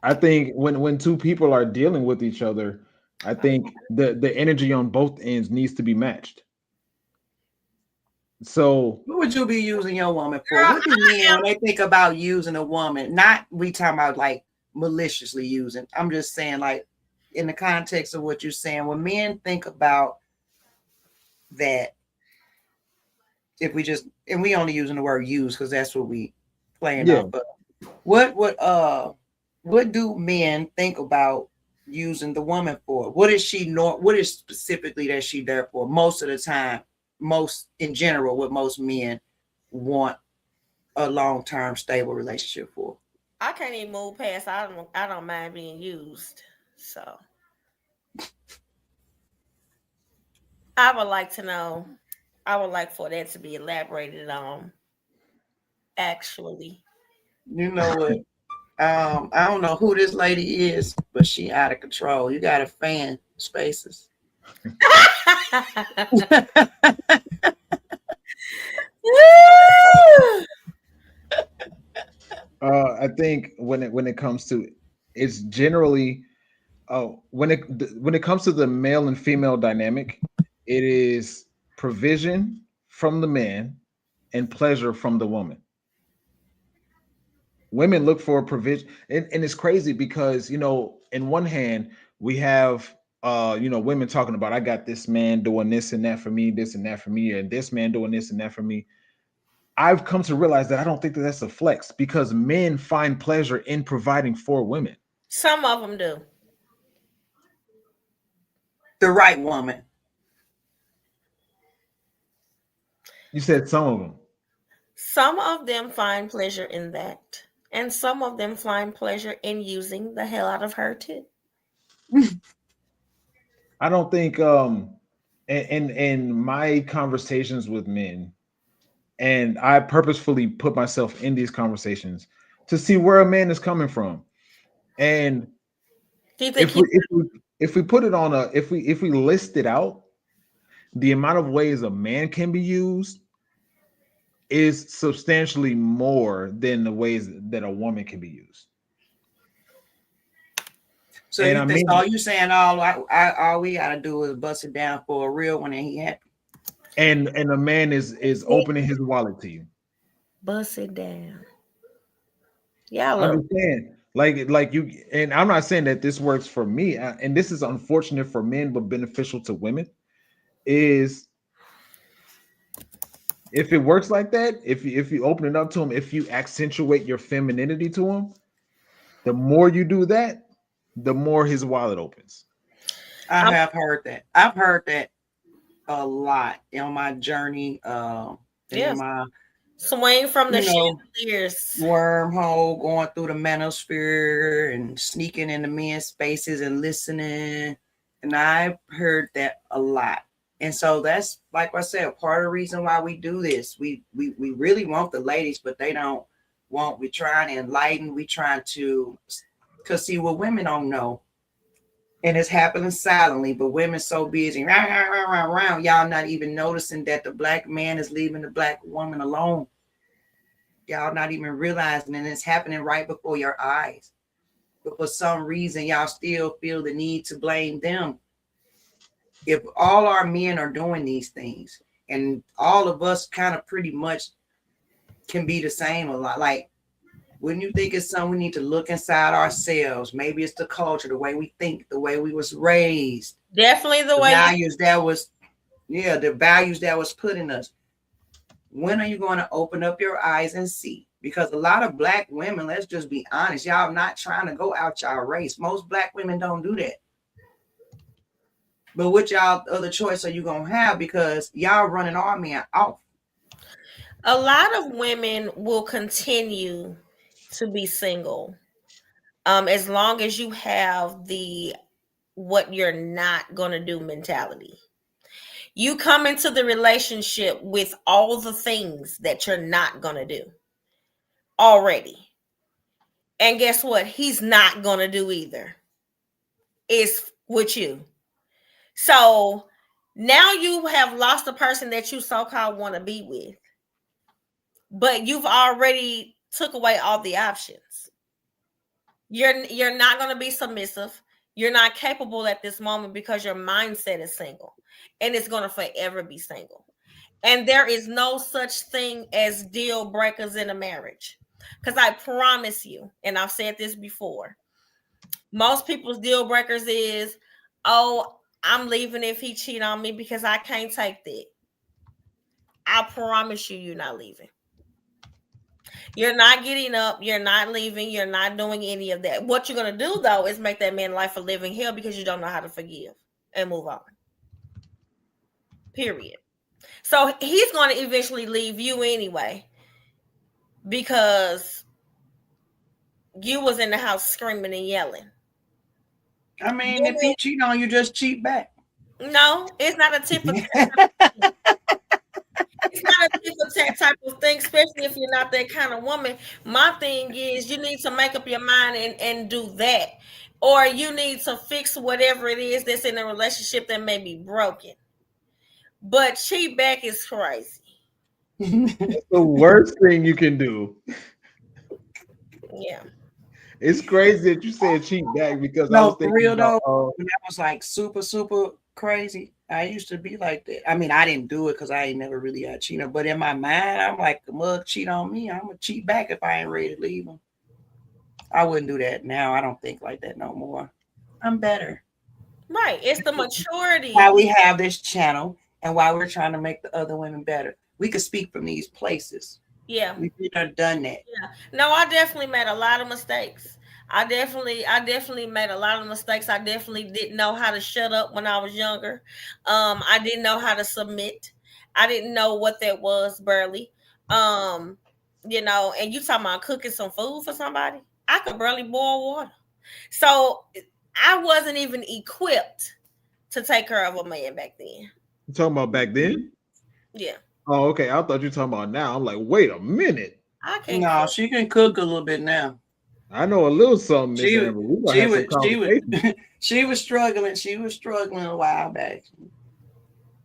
I think when two people are dealing with each other, I think the energy on both ends needs to be matched. So what would you be using your woman for? What do men when they think about using a woman? Not we talking about like maliciously using. I'm just saying like in the context of what you're saying, when men think about that, if we just and we only using the word use because that's what we playing off. But what do men think about using the woman for? What is she what is specifically that she there for? Most of the time, most in general, what most men want a long-term stable relationship for. I can't even move past. I don't mind being used. So I would like to know. I would like for that to be elaborated on. Actually, you know what? I don't know who this lady is, but she out of control. You got a fan, Spaces. I think when it comes to it's generally when it comes to the male and female dynamic, it is provision from the man and pleasure from the woman. Women look for provision, and it's crazy because in one hand we have women talking about I got this man doing this and that for me, this and that for me, and this man doing this and that for me. I've come to realize that I don't think that that's a flex because men find pleasure in providing for women. Some of them do. The right woman. You said some of them. Some of them find pleasure in that. And some of them find pleasure in using the hell out of her too. I don't think in my conversations with men, and I purposefully put myself in these conversations to see where a man is coming from. And do you think if we put it on if we list it out, the amount of ways a man can be used is substantially more than the ways that a woman can be used. So you saying all we gotta do is bust it down for a real one and he happy. And a man is opening his wallet to you. Bust it down. Yeah, understand. Like you, and I'm not saying that this works for me, and this is unfortunate for men, but beneficial to women. Is if it works like that, if you open it up to him, if you accentuate your femininity to him, the more you do that, the more his wallet opens. I have heard that. I've heard that a lot on my journey. In my swing from the chandeliers, wormhole, going through the manosphere and sneaking into men's spaces and listening. And I've heard that a lot. And so that's, like I said, part of the reason why we do this. We really want the ladies, but they don't want. We're trying to enlighten. We're trying to, because see what women don't know. And it's happening silently, but women so busy, y'all not even noticing that the black man is leaving the black woman alone. Y'all not even realizing, and it's happening right before your eyes. But for some reason, y'all still feel the need to blame them. If all our men are doing these things, and all of us kind of pretty much can be the same a lot, like, wouldn't you think it's something we need to look inside ourselves? Maybe it's the culture, the way we think, the way we was raised. Definitely the way values that was, the values that was put in us. When are you going to open up your eyes and see? Because a lot of black women, let's just be honest, y'all not trying to go out y'all race. Most black women don't do that. But what y'all other choice are you gonna have? Because y'all running our men off. A lot of women will continue to be single, as long as you have the what you're not gonna do mentality. You come into the relationship with all the things that you're not gonna do already. And guess what? He's not gonna do either. It's with you. So now you have lost the person that you so-called want to be with, but you've already took away all the options. You're not going to be submissive. You're not capable at this moment because your mindset is single, and it's going to forever be single. And there is no such thing as deal breakers in a marriage, because I promise you, and I've said this before, most people's deal breakers is, oh, I'm leaving if he cheat on me because I can't take that. I promise you, you're not leaving. You're not getting up. You're not leaving. You're not doing any of that. What you're going to do, though, is make that man life a living hell because you don't know how to forgive and move on. Period. So he's going to eventually leave you anyway because you was in the house screaming and yelling. I mean, if he cheat on you, just cheat back. No, it's not a tip for tat. It's not a tip for tat type of thing, especially if you're not that kind of woman. My thing is you need to make up your mind and do that. Or you need to fix whatever it is that's in a relationship that may be broken. But cheat back is crazy. It's the worst thing you can do. Yeah. It's crazy that you said cheat back because I No, was for thinking real about, though, when that was like super, super crazy, I used to be like that. I mean, I didn't do it because I ain't never really had cheated, but in my mind, I'm like, the mug cheat on me, I'm gonna cheat back if I ain't ready to leave him. I wouldn't do that now. I don't think like that no more. I'm better. Right. It's the maturity. Why we have this channel and why we're trying to make the other women better. We could speak from these places. Yeah. We've done that. Yeah. No, I definitely made a lot of mistakes. I definitely made a lot of mistakes. I definitely didn't know how to shut up when I was younger. I didn't know how to submit. I didn't know what that was barely. And you talking about cooking some food for somebody? I could barely boil water. So I wasn't even equipped to take care of a man back then. you talking about back then? Yeah. Oh, okay. I thought you were talking about now. I'm like, wait a minute. I can't. No, she can cook a little bit now. I know a little something, Miss Amber. We gonna have some conversations. She was struggling. She was struggling a while back.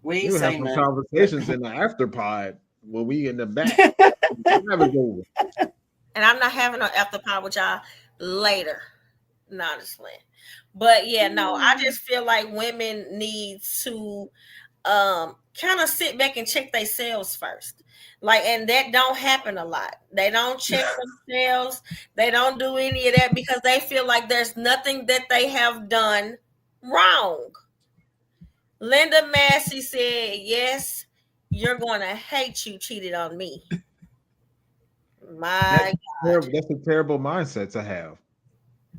We ain't We'll have say some nothing. conversations in the after pod when we in the back. And I'm not having an after pod with y'all later. Honestly. But yeah, no, I just feel like women need to kind of sit back and check themselves first. Like, and that don't happen a lot. They don't check themselves. They don't do any of that because they feel like there's nothing that they have done wrong. Linda Massey said, yes, you're going to hate you cheated on me. My God. That's a terrible mindset to have.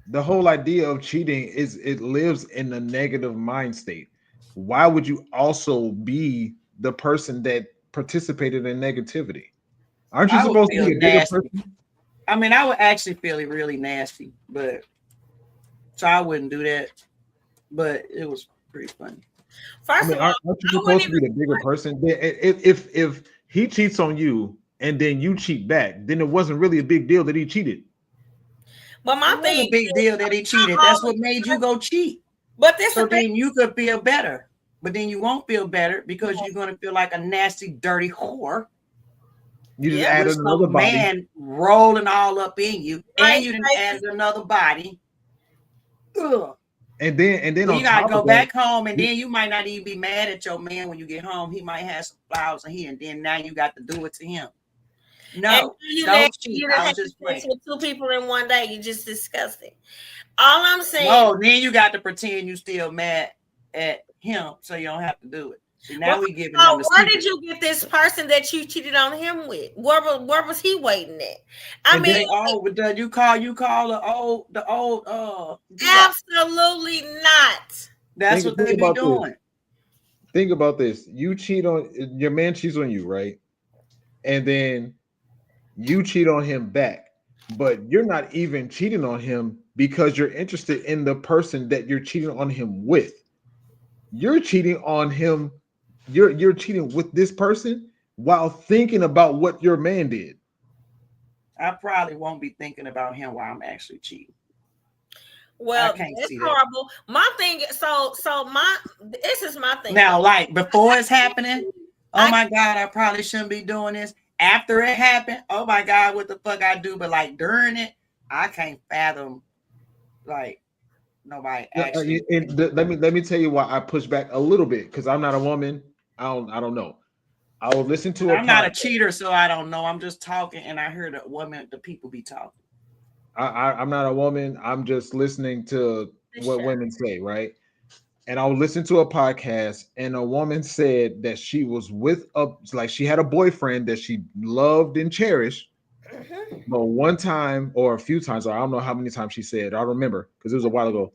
The whole idea of cheating is it lives in a negative mind state. Why would you also be the person that participated in negativity? Aren't you supposed to be a bigger person? I mean, I would actually feel it really nasty, but so I wouldn't do that. But it was pretty funny. First of all, aren't you supposed to be the bigger person? If he cheats on you and then you cheat back, then it wasn't really a big deal that he cheated. But my thing is a big deal that he cheated. That's what made you go cheat. But this so then you could feel better. But then you won't feel better because you're gonna feel like a nasty, dirty whore. You just added another body. Man rolling all up in you, and you didn't add another body. Ugh. And then you gotta go back home, and then you might not even be mad at your man when you get home. He might have some flowers in here, and then now you got to do it to him. No, don't cheat. I was just playing. With two people in one day, you're just disgusting. All I'm saying. No, then you got to pretend you still mad at him, so you don't have to do it. See, now we giving Oh, them the where secret. did you get this person that you cheated on him with? Where was he waiting at? I And mean, you call the old absolutely not. That's what they be doing. This. Think about this. You cheat on your man cheats on you, right? And then you cheat on him back. But you're not even cheating on him because you're interested in the person that you're cheating on him with. You're cheating on him. You're cheating with this person while thinking about what your man did. I probably won't be thinking about him while I'm actually cheating. Well, it's horrible. My thing, this is my thing. Now, like before it's happening, oh my God, I probably shouldn't be doing this. After it happened, oh my God, what the fuck I do? But like during it, I can't fathom like nobody actually. Let me tell you why I push back a little bit because I'm not a woman. I don't know. I will listen to. I'm not a cheater, so I don't know. I'm just talking, and I hear the people be talking. I'm not a woman. I'm just listening to what women say, right? And I'll listen to a podcast, and a woman said that she was with she had a boyfriend that she loved and cherished. But one time or a few times, or I don't know how many times she said, I don't remember because it was a while ago.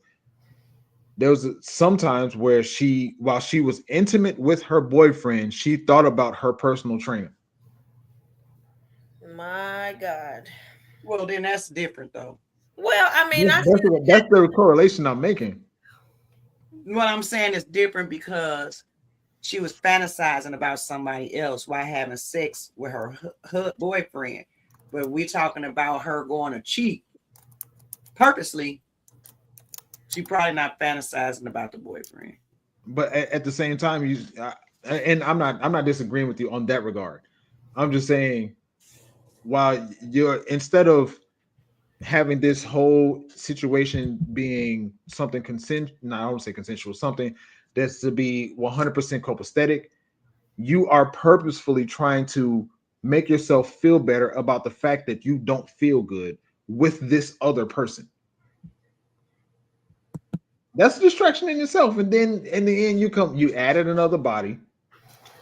There was sometimes where while she was intimate with her boyfriend, she thought about her personal trainer. My God. Well, then that's different, though. Well, I mean, that's the correlation I'm making. What I'm saying is different because she was fantasizing about somebody else while having sex with her boyfriend. But we're talking about her going to cheat purposely. She probably not fantasizing about the boyfriend. But at the same time, and I'm not disagreeing with you on that regard. I'm just saying, while instead of having this whole situation being something I don't say consensual, something that's to be 100% copacetic, you are purposefully trying to make yourself feel better about the fact that you don't feel good with this other person. That's a distraction in itself. And then in the end, you added another body.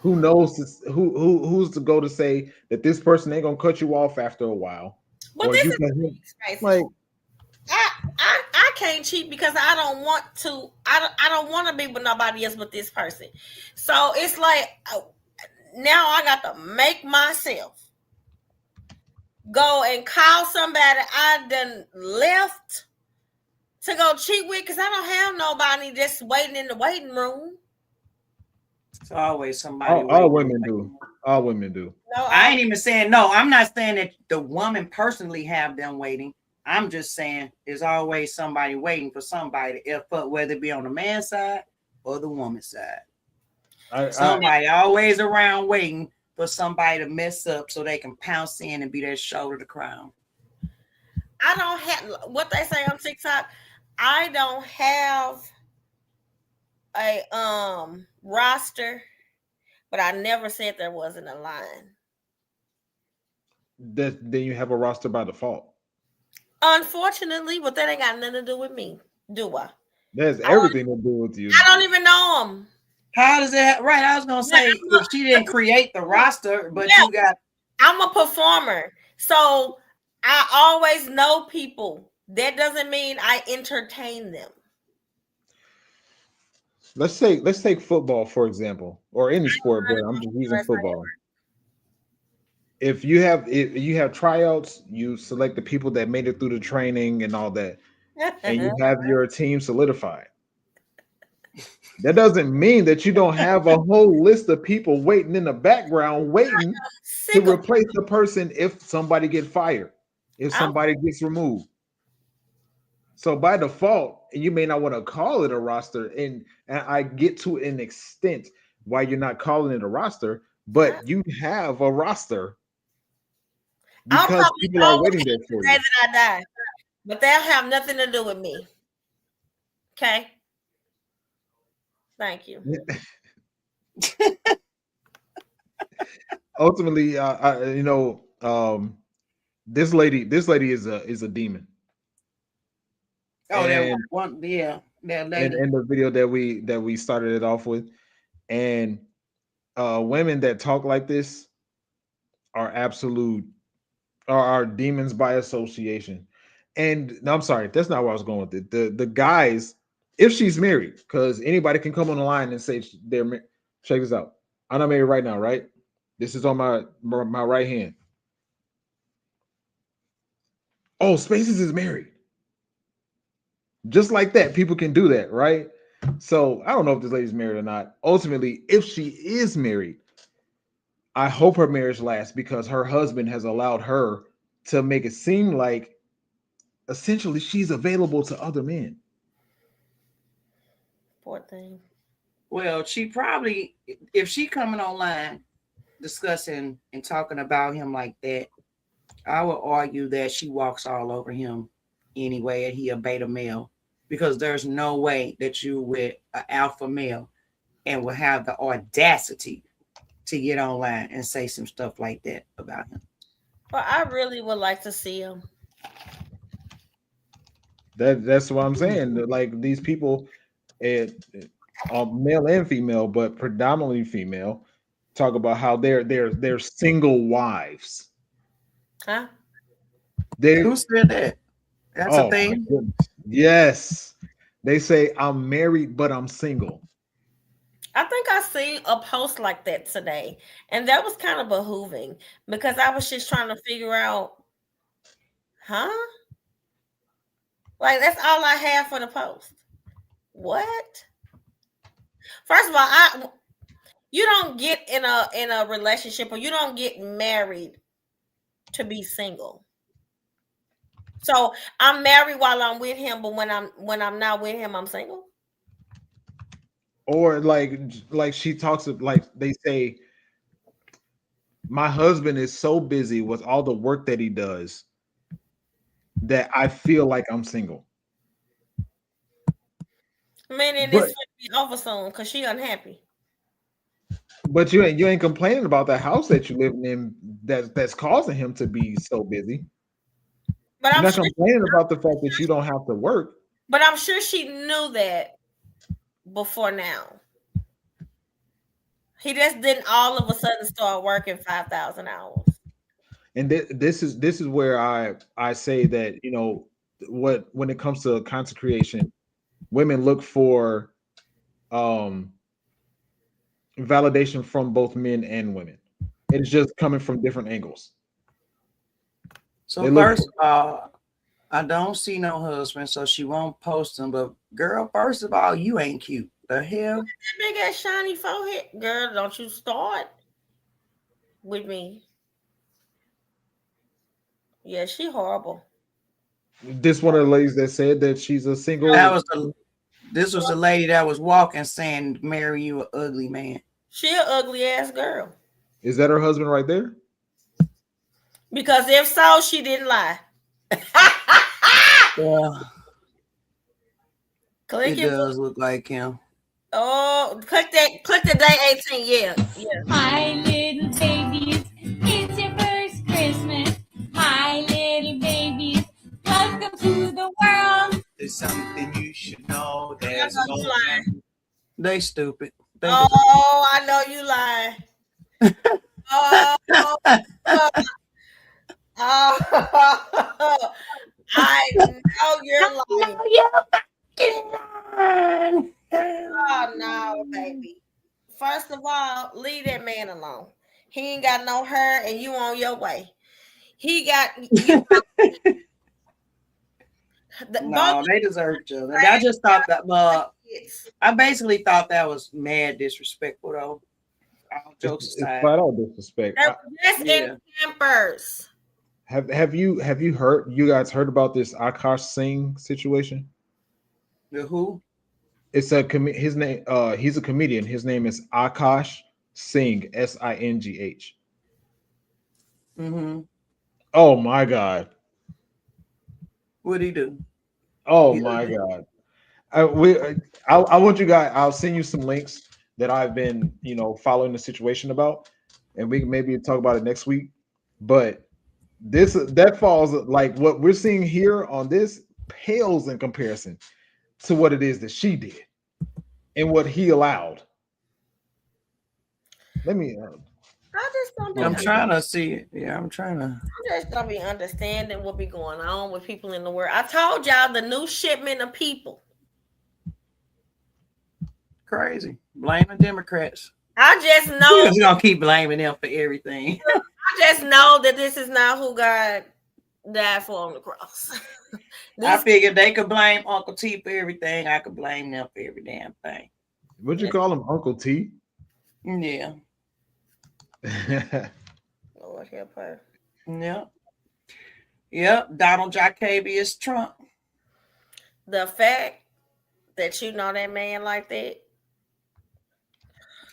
Who knows who's to go to say that this person ain't gonna cut you off after a while? But this is like I can't cheat because I don't want to. I don't want to be with nobody else but this person. So it's like now I got to make myself go and call somebody I done left to go cheat with because I don't have nobody just waiting in the waiting room. It's always somebody. All women do. All women do. No, I ain't even saying no. I'm not saying that the woman personally have them waiting. I'm just saying there's always somebody waiting for somebody, whether it be on the man's side or the woman's side. Somebody always around waiting for somebody to mess up so they can pounce in and be their shoulder to cry on. I don't have what they say on TikTok. I don't have a roster, but I never said there wasn't a line. Then you have a roster by default. Unfortunately, but that ain't got nothing to do with me, do I? There's everything to do with you. I don't even know them. How does that? Right, I was gonna say if she didn't create the roster, but you got. I'm a performer, so I always know people. That doesn't mean I entertain them. Let's take football for example, or any sport, but I'm just using football. If you have tryouts, you select the people that made it through the training and all that, and you have your team solidified. That doesn't mean that you don't have a whole list of people waiting in the background, waiting to replace the person if somebody gets fired, if somebody gets removed. So by default, you may not want to call it a roster, and I get to an extent why you're not calling it a roster, but you have a roster because people are waiting there for you. That I die, but they'll have nothing to do with me. Okay. Thank you. Ultimately, this lady is a demon. Oh, that one, yeah, that lady. In the video that we started it off with, and women that talk like this are are demons by association. And no, I'm sorry, that's not where I was going with it. The guys, if she's married, because anybody can come on the line and say they're check this out. I'm not married right now, right? This is on my right hand. Oh, Spaces is married. Just like that, people can do that, right? So I don't know if this lady's married or not. Ultimately, if she is married, I hope her marriage lasts because her husband has allowed her to make it seem like essentially she's available to other men. Poor thing. Well, she probably, if she coming online discussing and talking about him like that, I would argue that she walks all over him anyway, and he a beta male, because there's no way that you with an alpha male and will have the audacity to get online and say some stuff like that about him. Well, I really would like to see him. That's what I'm saying. Like these people, male and female, but predominantly female, talk about how they're single wives. Huh? Who said that? That's a thing. Yes, they say I'm married, but I'm single. I think I seen a post like that today, and that was kind of behooving because I was just trying to figure out, huh? Like that's all I have for the post. What? First of all, you don't get in a relationship or you don't get married to be single. So I'm married while I'm with him, but when I'm not with him, I'm single. Or like she talks of, like they say, my husband is so busy with all the work that he does that I feel like I'm single. Meaning it's gonna be over soon because she unhappy. But you ain't complaining about the house that you living in that's causing him to be so busy. But You're I'm not sure complaining about the fact that you don't have to work. But I'm sure she knew that before now. He just didn't all of a sudden start working 5,000 hours. And this is where I say that, you know, when it comes to content creation, women look for validation from both men and women. It's just coming from different angles. So first of all, I don't see no husband, so she won't post him. But girl, first of all, you ain't cute. The hell? That big ass shiny forehead, girl. Don't you start with me. Yeah, she horrible. This one of the ladies that said that she's a single. This was the lady that was walking saying, "Marry you, an ugly man." She an ugly ass girl. Is that her husband right there? Because if so, she didn't lie. Yeah. Click it does look like him. Oh, click the day 18. Yeah. Hi, little babies. It's your first Christmas. Hi, little babies. Welcome to the world. There's something you should know. There's no They stupid. I know you lying. I know you're lying. Oh no, baby. First of all, leave that man alone. He ain't got no hair, and you on your way. He got you. No, they deserve each other. I just thought that. I basically thought that was mad disrespectful, though. All jokes aside, flat out disrespect. That's in Pampers. Have you heard? You guys heard about this Akash Singh situation? The who? It's his name. He's a comedian. His name is Akash Singh. Singh. Mm-hmm. Oh my God. What'd he do? Oh my God. I want you guys. I'll send you some links that I've been, following the situation about, and we can maybe talk about it next week. But that falls like what we're seeing here on this pales in comparison to what it is that she did and what he allowed. Let me. I just don't be. I'm trying to see it. Yeah, I'm trying to. I just don't be understanding what be going on with people in the world. I told y'all the new shipment of people. Crazy. Blame the Democrats. I just know You're gonna keep blaming them for everything. I just know that this is not who God died for on the cross. I figured they could blame Uncle T for everything. I could blame them for every damn thing. What'd you call him, Uncle T? Yeah. Lord help her. Yep. Yep. Donald Jacabius Trump. The fact that you know that man like that.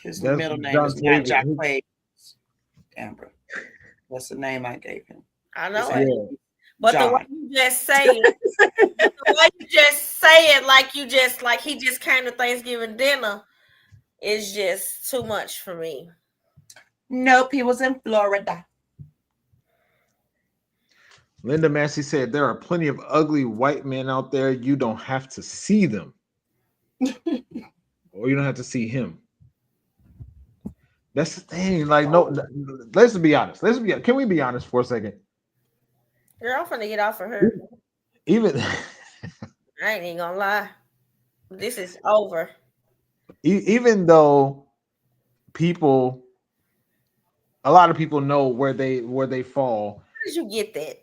His middle name is not Jacabius. Amber. That's the name I gave him. I know it. Yeah. But John. The way you just say it, the way you just say it like you just like he just came to Thanksgiving dinner is just too much for me. Nope, he was in Florida. Linda Massey said there are plenty of ugly white men out there. You don't have to see them. Or you don't have to see him. That's the thing. Like, no, let's be honest. Can we be honest for a second? Girl, I'm finna get off of her. Even I ain't even gonna lie. This is over. Even though a lot of people know where they fall. How did you get that?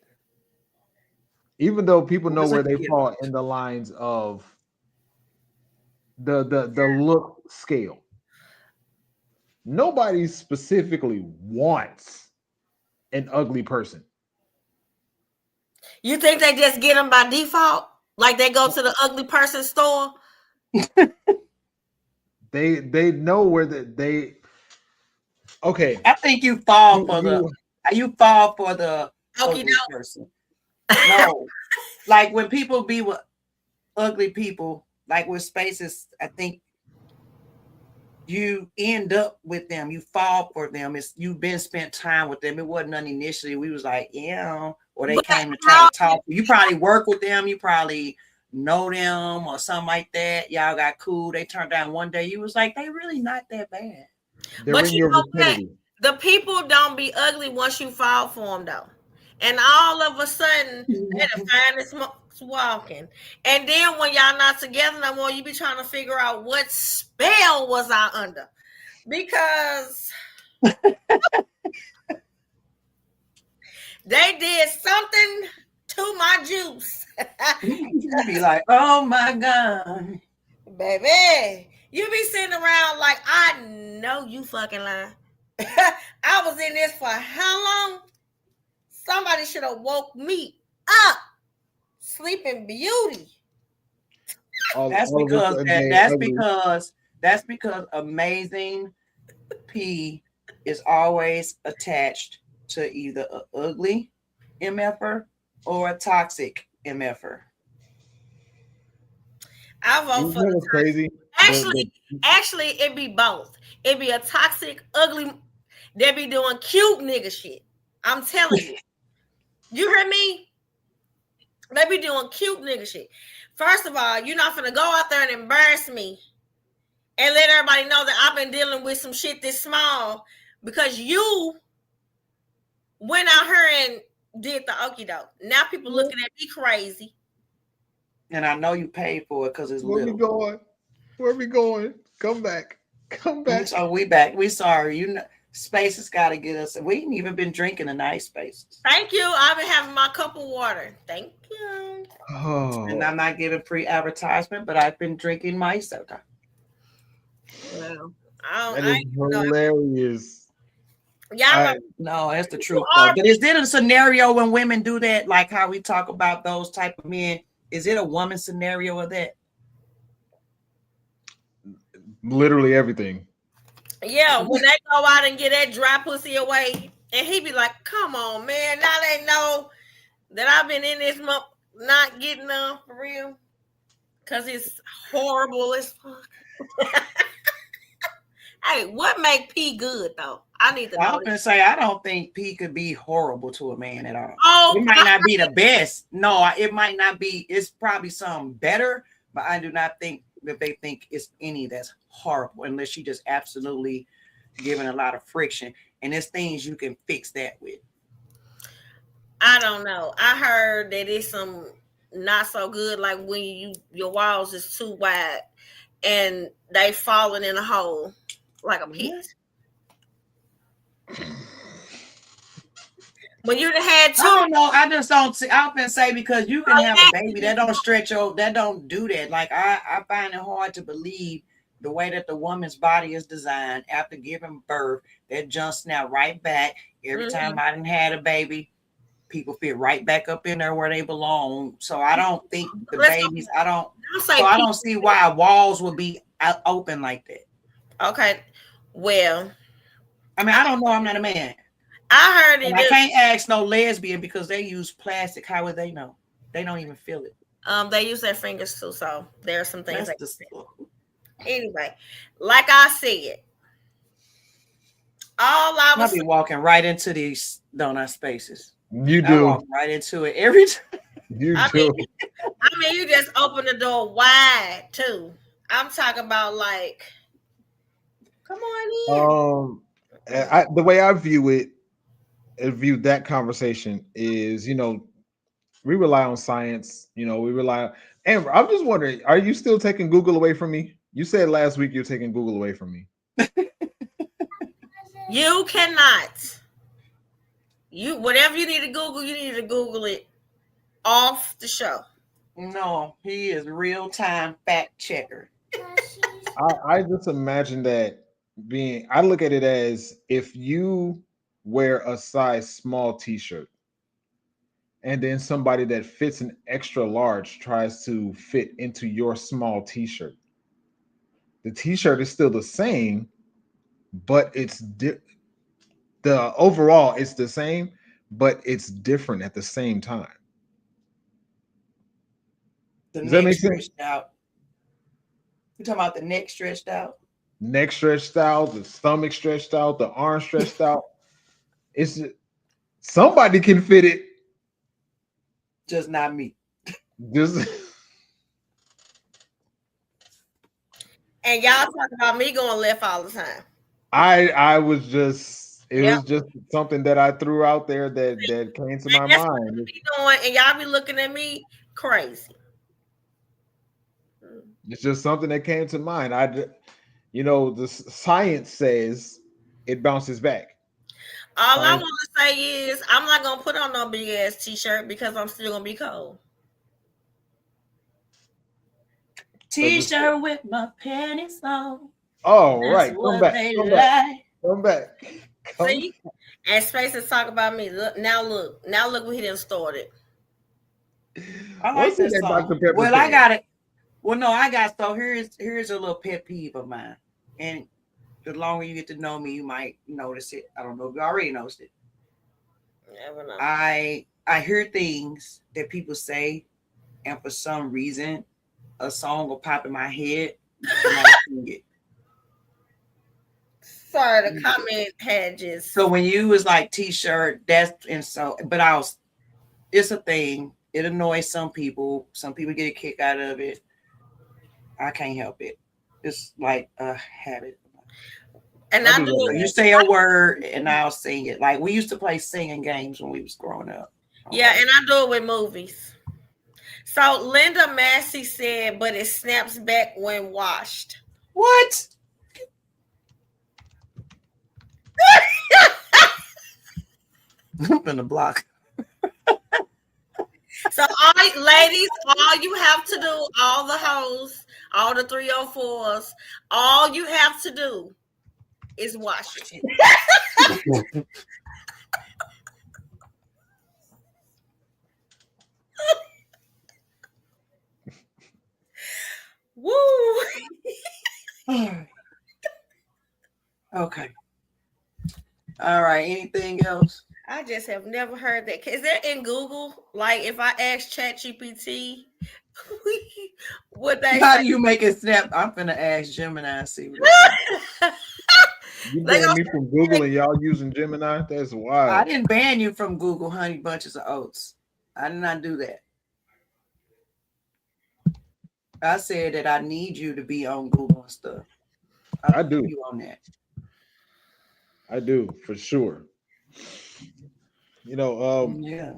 Even though people know where they fall in the lines of the look scale. Nobody specifically wants an ugly person. You think they just get them by default? Like they go to the ugly person store? They know where they okay. I think you fall for the ugly person. No. Like when people be with ugly people, like with spaces, I think you end up with them, you fall for them. You've been spent time with them. It wasn't none initially. We was like, yeah, or they came to try to talk. You probably work with them, you probably know them or something like that. Y'all got cool. They turned down one day. You was like, they really not that bad. But you know what? The people don't be ugly once you fall for them though. And all of a sudden, they're the finest walking. And then when y'all not together no more, you be trying to figure out what spell was I under. Because they did something to my juice. You be like, oh my God. Baby, you be sitting around like, I know you fucking lying. I was in this for how long? Somebody should have woke me up. Sleeping Beauty. That's because Amazing P is always attached to either an ugly MFer or a toxic MFer. I vote for the crazy. Actually, it'd be both. It'd be a toxic, ugly. They be doing cute nigga shit. I'm telling you. You hear me? They be doing cute nigga shit. First of all, you're not gonna go out there and embarrass me and let everybody know that I've been dealing with some shit this small because you went out here and did the okie doke. Now people looking at me crazy. And I know you paid for it because it's Where little. we going? Where we going? Come back. Come back. So we back. We sorry. You know, space has got to get us. We ain't even been drinking the nice spaces. Thank you. I've been having my cup of water. Thank you. Oh. And I'm not giving pre-advertisement, but I've been drinking my soda. Well, that is hilarious. No, that's the truth. But is there a scenario when women do that, like how we talk about those type of men? Is it a woman scenario of that? Literally everything. Yeah, when they go out and get that dry pussy away, and he be like, "Come on, man! Now they know that I've been in this month not getting them for real, cause it's horrible as fuck." Hey, what make P good though? I need to know. I was gonna say I don't think P could be horrible to a man at all. Oh, it might not be the best. No, it might not be. It's probably some better, but I do not think that they think it's any that's horrible unless she just absolutely giving a lot of friction, and there's things you can fix that with. I don't know. I heard that it's some not so good, like when your walls is too wide and they falling in a hole like a pit. When you had two, I don't know. I just don't see. I often say because you can have a baby that don't stretch over, that don't do that. Like I find it hard to believe the way that the woman's body is designed after giving birth. That jump snap right back. Every time I done had a baby, people fit right back up in there where they belong. So I don't think the babies. I don't see why walls would be open like that. Okay, well, I mean, I don't know. I'm not a man. I heard it. I can't ask no lesbian because they use plastic. How would they know? They don't even feel it. They use their fingers too, so there are some things. Anyway, like I said, all I was be walking right into these donut spaces. You do. I walk right into it every time. You do. I mean, you just open the door wide too. I'm talking about like, come on in. The way I view that conversation is, we rely on science. We rely. Amber, I'm just wondering, are you still taking Google away from me? You said last week you're taking Google away from me. You cannot. Whatever you need to Google, you need to Google it off the show. No, he is real-time fact checker. I just imagine that I look at it as if you wear a size small t-shirt and then somebody that fits an extra large tries to fit into your small t-shirt. The t-shirt is still the same, but the overall it's the same, but it's different at the same time. Does that make sense? Out. You talking about the neck stretched out? Neck stretched out, the stomach stretched out, the arm stretched out. It's somebody can fit it, just not me. And y'all talk about me going left all the time. I was just was just something that I threw out there that came to my mind. And y'all be looking at me crazy. It's just something that came to mind. The science says it bounces back. All I want to say is I'm not gonna put on no big ass t-shirt because I'm still gonna be cold. T-shirt with my panties on. Oh, right. Come back. See? And Space is talking about me. Look what he done started. I like that song. Well, I got it. Well, no, I got so here's a little pet peeve of mine. And the longer you get to know me, you might notice it. I don't know if you already noticed it. Never know. I hear things that people say, and for some reason, a song will pop in my head and I sing it. Sorry, the comment had just. So when you was like t-shirt, it's a thing. It annoys some people. Some people get a kick out of it. I can't help it. It's like a habit. And I do it. You say a word and I'll sing it. Like we used to play singing games when we was growing up. Yeah, and I do it with movies. So Linda Massey said, but it snaps back when washed. What? I'm in the block. So ladies, all you have to do, all the hoes, all the 304s, all you have to do is wash it. Woo! Okay. All right. Anything else? I just have never heard that. Is that in Google? Like if I ask ChatGPT, what they how do you make it snap? I'm finna ask Gemini. See what you banned me from Google and y'all using Gemini? That's wild. I didn't ban you from Google, Honey Bunches of Oats. I did not do that. I said that I need you to be on Google and stuff. I do. You on that? I do for sure. You know, Yeah.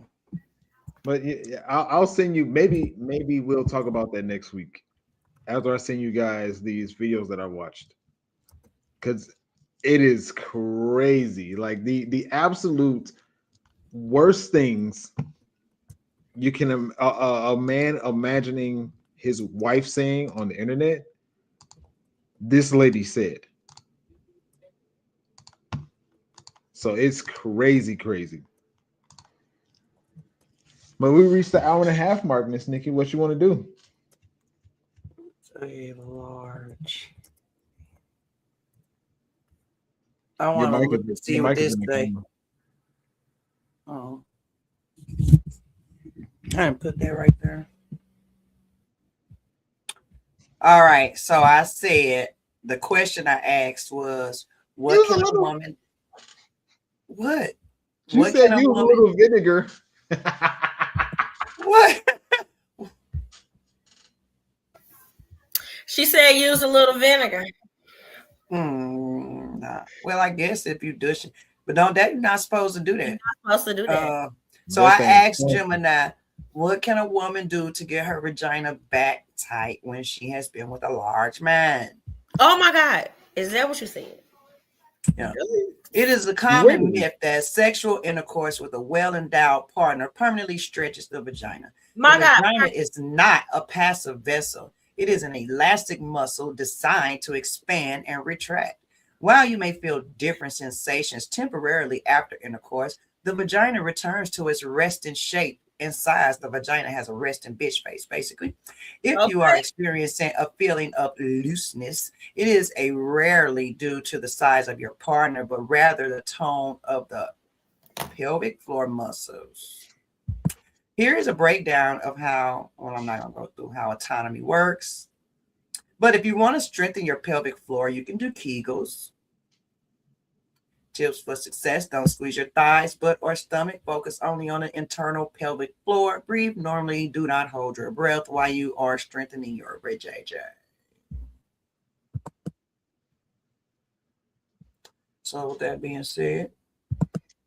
but I'll send you. Maybe we'll talk about that next week after I send you guys these videos that I watched, because it is crazy. Like the absolute worst things you can a man imagining his wife saying on the internet. This lady said. So it's crazy, crazy. But we reached the hour and a half mark, Miss Nikki. What you want to do? Save large. I Your want to mic look to is see your what mic is this in the say. camera. Oh, I didn't put that right there. All right. So I said the question I asked was, what can a woman? What? She What said can a use a woman? little vinegar. What? She said use a little vinegar. Nah. Well, I guess if you dish it, but you're not supposed to do that. You're not supposed to do that. So I asked Gemini, what can a woman do to get her vagina back tight when she has been with a large man? Oh my God. Is that what you said? Yeah. It is a common myth that sexual intercourse with a well-endowed partner permanently stretches the vagina. My the God. vagina is not a passive vessel. It is an elastic muscle designed to expand and retract. While you may feel different sensations temporarily after intercourse, the vagina returns to its resting shape and size. The vagina has a resting bitch face, basically. If you are experiencing a feeling of looseness, it is a rarely due to the size of your partner, but rather the tone of the pelvic floor muscles. Here is a breakdown of how, well, I'm not going to go through how autonomy works. But if you want to strengthen your pelvic floor, you can do Kegels. Tips for success: don't squeeze your thighs, butt, or stomach. Focus only on the internal pelvic floor. Breathe normally. Do not hold your breath while you are strengthening your vajayjay. So with that being said,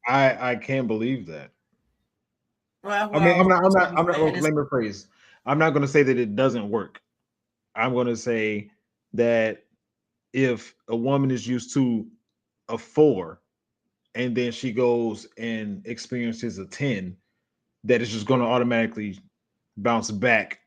I can't believe that. Well, I mean, I'm not. saying Let me rephrase. I'm not going to say that it doesn't work. I'm going to say that if a woman is used to a 4, and then she goes and experiences a 10, that is just going to automatically bounce back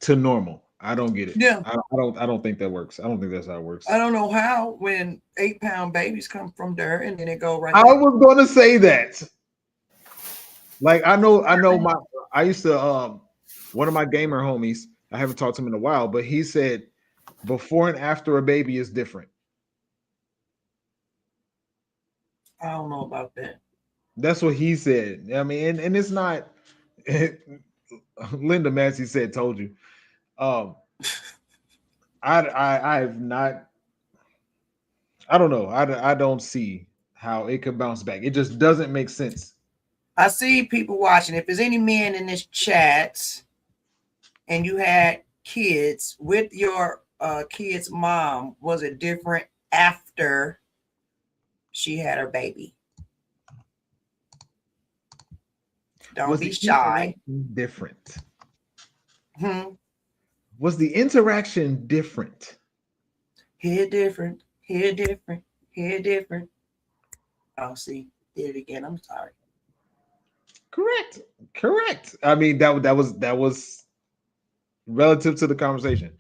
to normal. I don't get it. Yeah. I don't think that works. I don't think that's how it works. I don't know how when 8-pound babies come from there and then it go right I there. was going to say that. Like I used to one of my gamer homies, I haven't talked to him in a while, but he said before and after a baby is different. I don't know about that. That's what he said. I mean, and it's not Linda Massey said told you. I have not. I don't know. I don't see how it could bounce back. It just doesn't make sense. I see people watching. If there's any men in this chat and you had kids with your kid's mom, was it different after she had her baby? Don't be shy. Different. Was the interaction different? Here different. Here different. Here different. Oh, see, did it again. I'm sorry. Correct. I mean, that was relative to the conversation.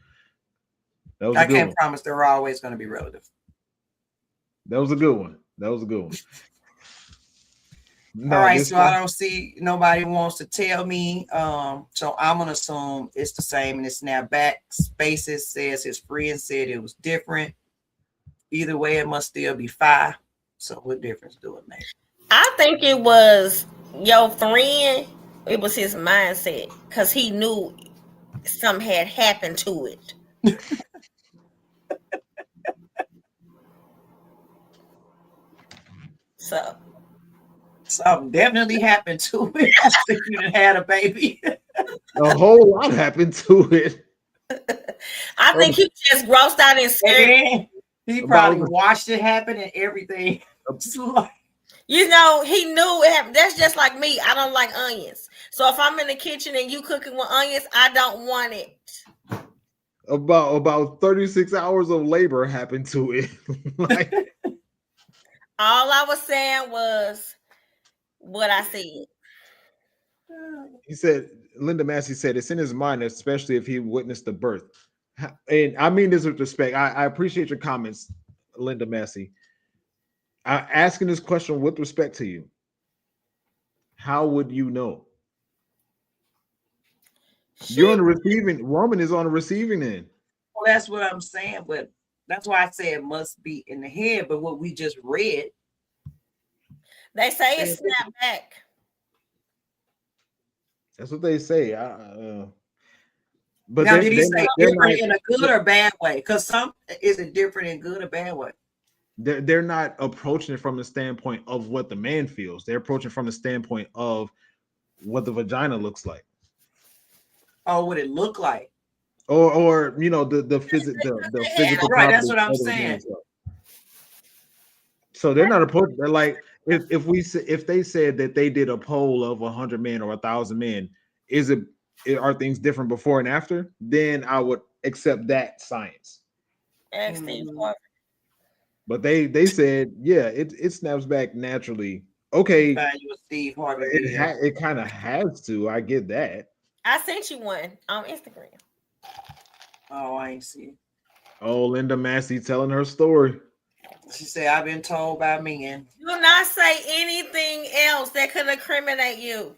That was I can't promise they're always going to be relative. That was a good one. No, all right, so I don't see nobody wants to tell me. So I'm gonna assume it's the same and it's now back. Spaces says his friend said it was different. Either way, it must still be 5. So what difference do it make? I think it was your friend. It was his mindset because he knew something had happened to it. So something definitely happened to it after you had a baby. A whole lot happened to it. I think he just grossed out and scared. He About probably the- watched it happen and everything. You know, he knew it happened. That's just like me. I don't like onions. So if I'm in the kitchen and you cooking with onions, I don't want it. about 36 hours of labor happened to it. Like, All I was saying was what I said. he said, Linda Massey said it's in his mind, especially if he witnessed the birth. And I mean this with respect. I appreciate your comments, Linda Massey. Asking this question with respect to you. How would you know? You're on the receiving. Woman is on the receiving end. Well, that's what I'm saying, but that's why I say it must be in the head. But what we just read, they say it snapped back. That's what they say. But now, did he say different in a good or bad way? Because some is it different in good or bad way? They're not approaching it from the standpoint of what the man feels. They're approaching from the standpoint of what the vagina looks like. Oh, what it look like? Or you know the physical right. That's what I'm saying. So they're not approaching. They're like if they said that they did a poll of 100 men or 1,000 men, are things different before and after? Then I would accept that science. But they said it snaps back naturally. Okay, Steve Harvey it kind of has to. I get that. I sent you one on Instagram. Oh, I ain't see. Oh, Linda Massey telling her story. She said, "I've been told by men." Do not say anything else that could incriminate you.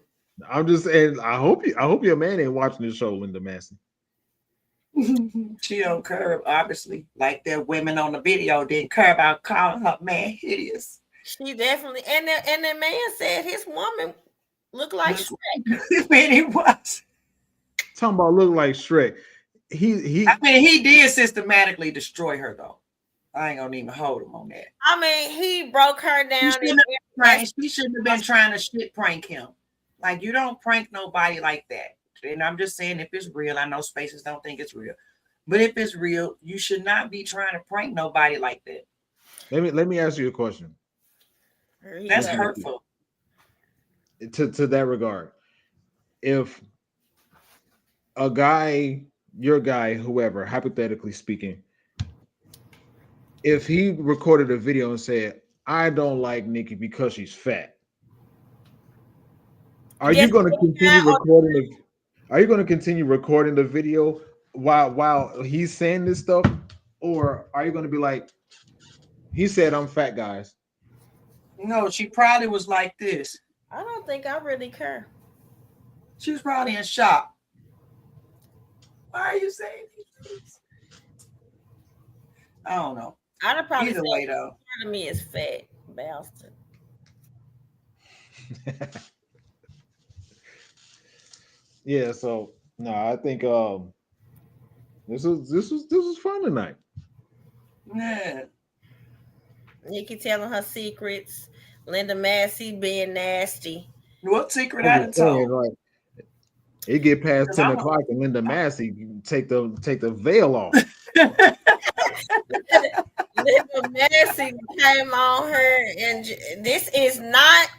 I'm just saying. I hope your man ain't watching this show, Linda Massey. She don't care, obviously. Like the women on the video didn't care about calling her man hideous. She definitely, and the man said his woman looked like Shrek. Man, he was talking about look like Shrek. I mean, he did systematically destroy her though. I ain't gonna even hold him on that. I mean, he broke her down. She shouldn't have been trying to shit prank him. Like, you don't prank nobody like that. And I'm just saying, if it's real, I know Spaces don't think it's real, but if it's real, you should not be trying to prank nobody like that. Let me ask you a question. That's hurtful. To that regard, if a guy, your guy, whoever, hypothetically speaking, if he recorded a video and said, "I don't like Nikki because she's fat," are you going to continue recording? Are you going to continue recording the video while he's saying this stuff, or are you going to be like, "He said I'm fat, guys"? No, she probably was like this. I don't think I really care. She was probably in shock. Why are you saying these things? I don't know. I'd have probably Either way, though. Part of me is fat, bastard. Yeah. So no, I think this was fun tonight. Yeah. Nikki telling her secrets. Linda Massey being nasty. What secret I done told? Like, it get past 10 o'clock and Linda Massey take the veil off. Linda Massey came on her, and this is not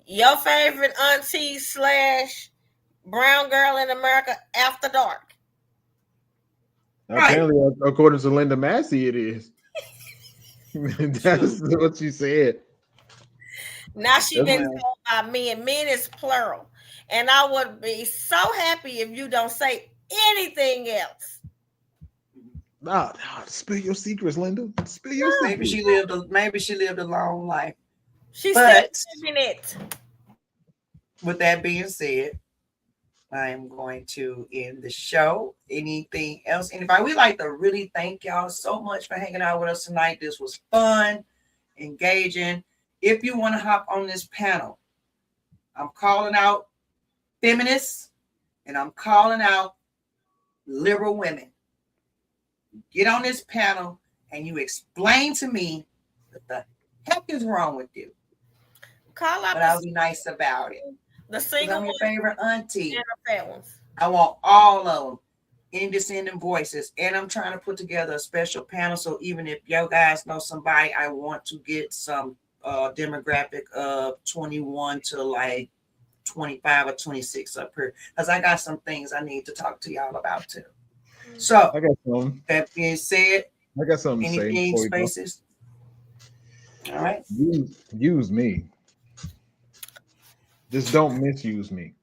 your favorite auntie / brown girl in America after dark. Apparently, according to Linda Massey, it is. That's what she said. Now she been told by men. Men is plural. And I would be so happy if you don't say anything else. Nah, spill your secrets, Linda. Spill your secrets. Maybe she lived a long life. She's still living it. With that being said, I am going to end the show. Anything else? Anybody? We'd like to really thank y'all so much for hanging out with us tonight. This was fun, engaging. If you want to hop on this panel, I'm calling out feminists and I'm calling out liberal women. Get on this panel and you explain to me what the heck is wrong with you. Call out, but I'll be nice about it. The single I'm your favorite auntie. And the fat ones. I want all of them. any dissenting voices. And I'm trying to put together a special panel. So even if you guys know somebody, I want to get some demographic of 21 to like 25 or 26 up here. Because I got some things I need to talk to y'all about too. So I got some. that being said, I got something to say anything before we go. spaces. All right. Use me. Just don't misuse me.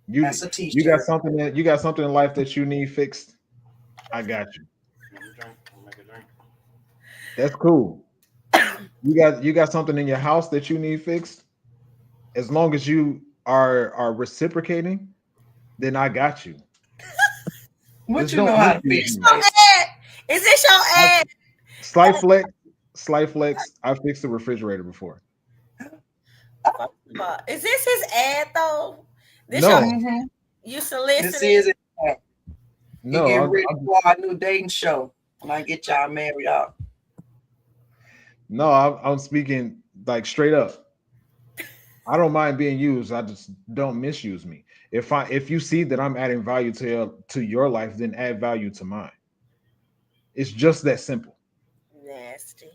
That's a you got t-shirt. something in life that you need fixed. I got you. That's cool. You got something in your house that you need fixed. As long as you are reciprocating, then I got you. What Just you don't know how to misuse fix? me. Is this your ad? Slight flex. I fixed the refrigerator before. Is this his ad though? This No. you soliciting? This is it. No, He getting I'm- ready I'm- for our new dating show. When I get y'all married out. No, I'm speaking like straight up. I don't mind being used. I just don't misuse me. If you see that I'm adding value to your life, then add value to mine. It's just that simple. Nasty.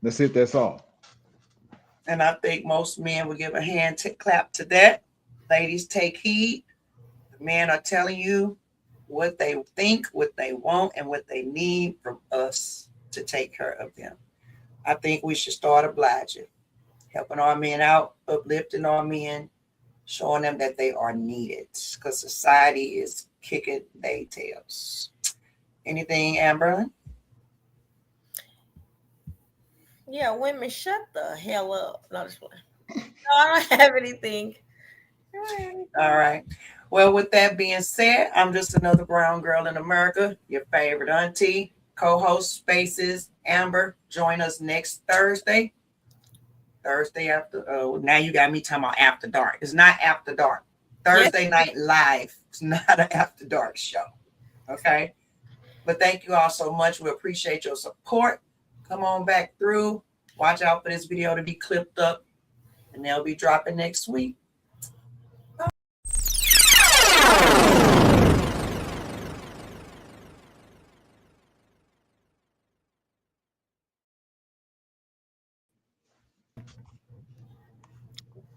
That's it. That's all. And I think most men would give a hand clap to that. Ladies, take heed. The men are telling you what they think, what they want, and what they need from us to take care of them. I think we should start obliging, helping our men out, uplifting our men, showing them that they are needed because society is kicking their tails. Anything, Amber? Yeah, women, shut the hell up. No, just one. No, I don't have anything. All right. Well, with that being said, I'm just another brown girl in America, your favorite auntie, co-host Spaces, Amber. Join us next Thursday. Thursday after, now you got me talking about after dark. It's not after dark. Thursday night live. It's not an after dark show. Okay. But thank you all so much. We appreciate your support. Come on back through. Watch out for this video to be clipped up, and they'll be dropping next week.